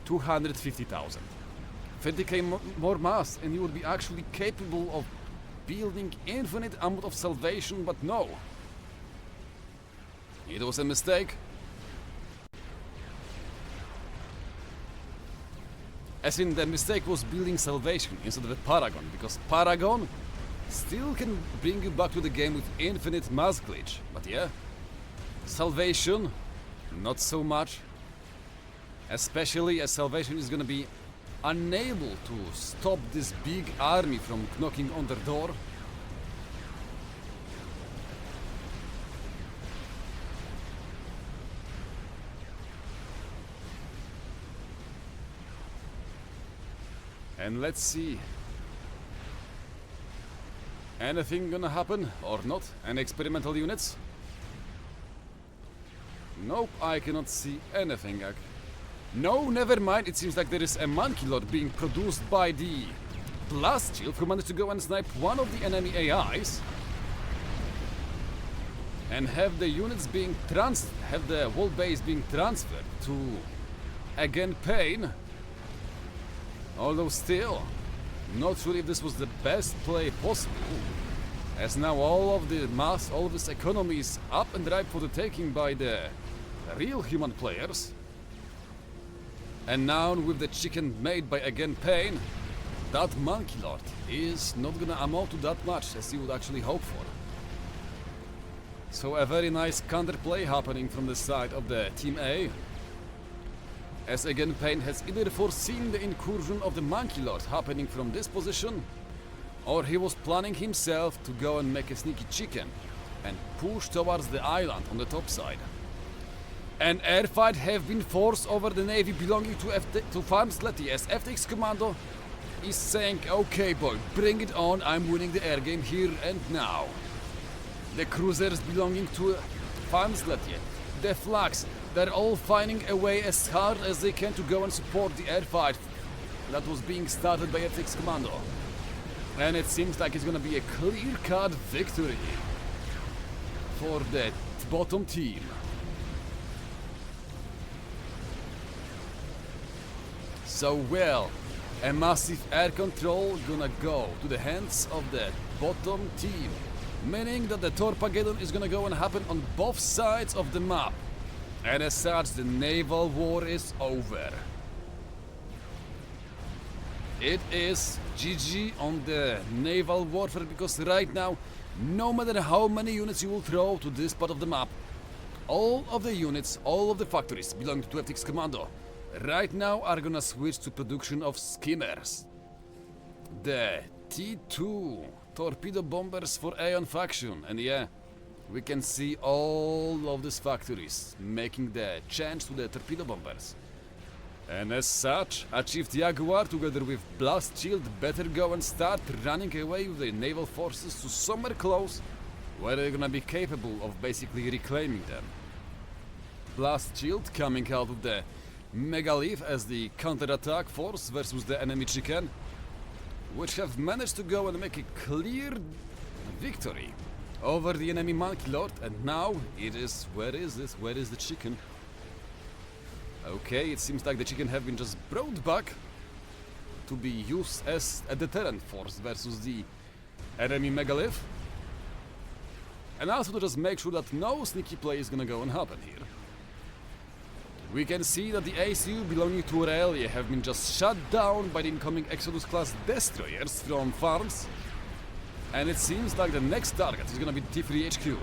250,000. 50k more mass, and you would be actually capable of building infinite amount of Salvation, but no. It was a mistake. As in, the mistake was building Salvation instead of a Paragon, because Paragon still can bring you back to the game with infinite mass glitch. But yeah, Salvation, not so much. Especially as Salvation is gonna be unable to stop this big army from knocking on their door. And let's see. Anything gonna happen or not? Any experimental units? Nope, I cannot see anything. No, never mind. It seems like there is a monkey lord being produced by the blast shield who managed to go and snipe one of the enemy AIs. And have the units being have the whole base being transferred to again Pain. Although still, not sure if this was the best play possible, as now all of the mass, all of this economy is up and ripe for the taking by the real human players. And now with the chicken made by again Pain, that monkey lord is not gonna amount to that much as you would actually hope for. So a very nice counterplay happening from the side of the Team A. As again Pain has either foreseen the incursion of the monkey lord happening from this position, or he was planning himself to go and make a sneaky chicken and push towards the island on the top side. An airfight have been forced over the navy belonging to Farmsletty as FTX Commando is saying, okay boy, bring it on, I'm winning the air game here and now. The cruisers belonging to Farmsletty, the flags, they're all finding a way as hard as they can to go and support the airfight that was being started by FTX Commando. And it seems like it's gonna be a clear-cut victory for the bottom team. So well, a massive air control gonna go to the hands of the bottom team, meaning that the Torpageddon is gonna go and happen on both sides of the map. And as such, the naval war is over. It is GG on the naval warfare, because right now, no matter how many units you will throw to this part of the map, all of the units, all of the factories belonging to FTX Commando right now are gonna switch to production of skimmers. The T2 torpedo bombers for Aeon faction, and yeah, we can see all of these factories making the change to the torpedo bombers. And as such, Achieved Jaguar together with Blast Shield better go and start running away with the naval forces to somewhere close where they're gonna be capable of basically reclaiming them. Blast Shield coming out of the Megalith as the counter-attack force versus the enemy chicken, which have managed to go and make a clear victory over the enemy monkey lord, and now it is, where is the chicken? Okay, it seems like the chicken have been just brought back to be used as a deterrent force versus the enemy megalith, and also to just make sure that no sneaky play is gonna go and happen here. We can see that the ACU belonging to Aurelia have been just shut down by the incoming Exodus class destroyers from farms. And it seems like the next target is gonna be T3 HQ.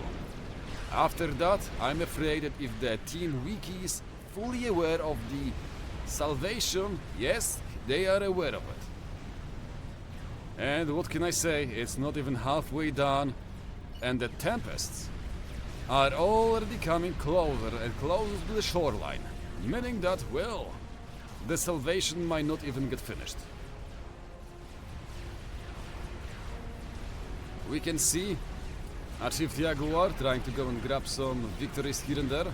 After that, I'm afraid that if the TheWeakie is fully aware of the salvation, yes, they are aware of it. And what can I say, it's not even halfway done, and the Tempests are already coming closer and closer to the shoreline, meaning that, well, the salvation might not even get finished. We can see Achieved Jaguar trying to go and grab some victories here and there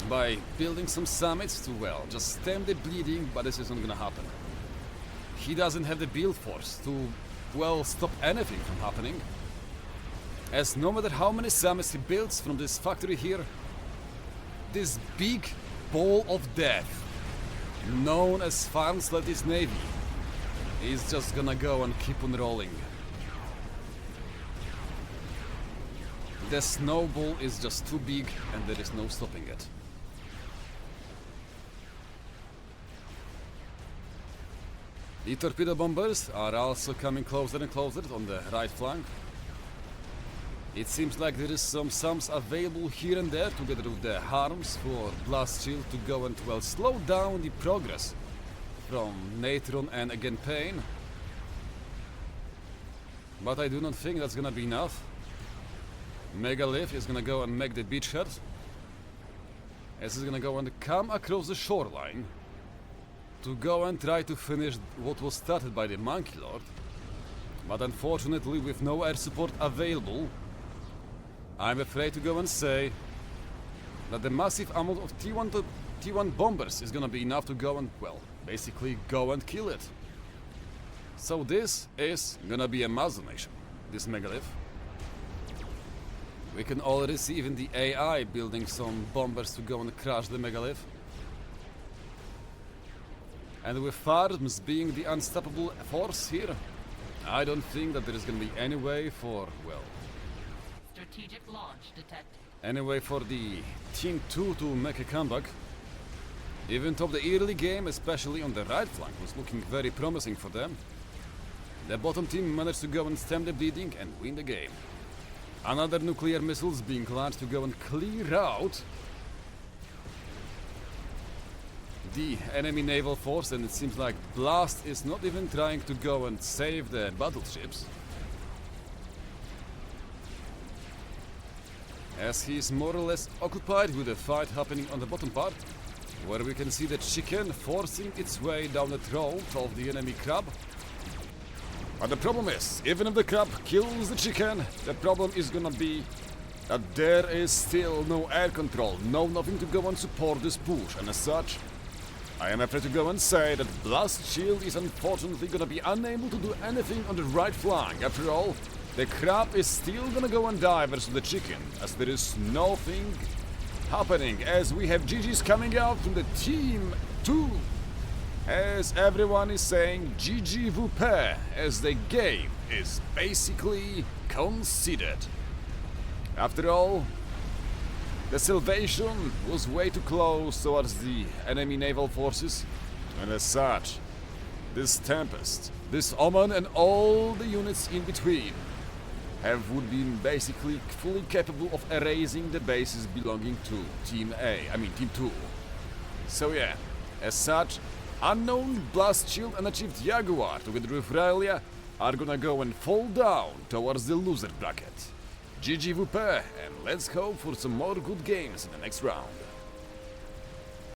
by building some summits to, well, just stem the bleeding, but this isn't gonna happen. He doesn't have the build force to, well, stop anything from happening, as no matter how many summits he builds from this factory here, this big ball of death, known as Farmsletty's Navy, is just gonna go and keep on rolling. The snowball is just too big and there is no stopping it. The torpedo bombers are also coming closer and closer on the right flank. It seems like there is some sums available here and there together with the harms for Blast Shield to go and, well, slow down the progress from Natron and again Pain. But I do not think that's gonna be enough. Megalith is gonna go and make the beachhead. As he's gonna go and come across the shoreline to go and try to finish what was started by the Monkey Lord. But unfortunately, with no air support available, I'm afraid to go and say that the massive amount of T1 bombers is gonna be enough to go and, well, basically go and kill it. So this is gonna be a muzzle nation, this Megalith. We can already see even the AI building some bombers to go and crush the Megalith. And with Farms being the unstoppable force here, I don't think that there is gonna be any way for, well, strategic launch detected. Any way for the Team 2 to make a comeback. Even though the early game, especially on the right flank, was looking very promising for them, the bottom team managed to go and stem the bleeding and win the game. Another nuclear missiles being launched to go and clear out the enemy naval force, and it seems like Blast is not even trying to go and save the battleships, as he is more or less occupied with the fight happening on the bottom part, where we can see the chicken forcing its way down the throat of the enemy crab. But the problem is, even if the crab kills the chicken, the problem is gonna be that there is still no air control, nothing to go and support this push, and as such, I am afraid to go and say that Blast Shield is unfortunately gonna be unable to do anything on the right flank. After all, the crab is still gonna go and die versus the chicken, as there is nothing happening, as we have GG's coming out from the Team 2. As everyone is saying GG VIII, as the game is basically conceded. After all, the salvation was way too close towards the enemy naval forces, and as such, this Tempest, this Omen and all the units in between would be basically fully capable of erasing the bases belonging to Team 2. So yeah, as such, Unknown, Blast Shield and Achieved Jaguar together with Railia are gonna go and fall down towards the loser bracket. GG VIII, and let's hope for some more good games in the next round.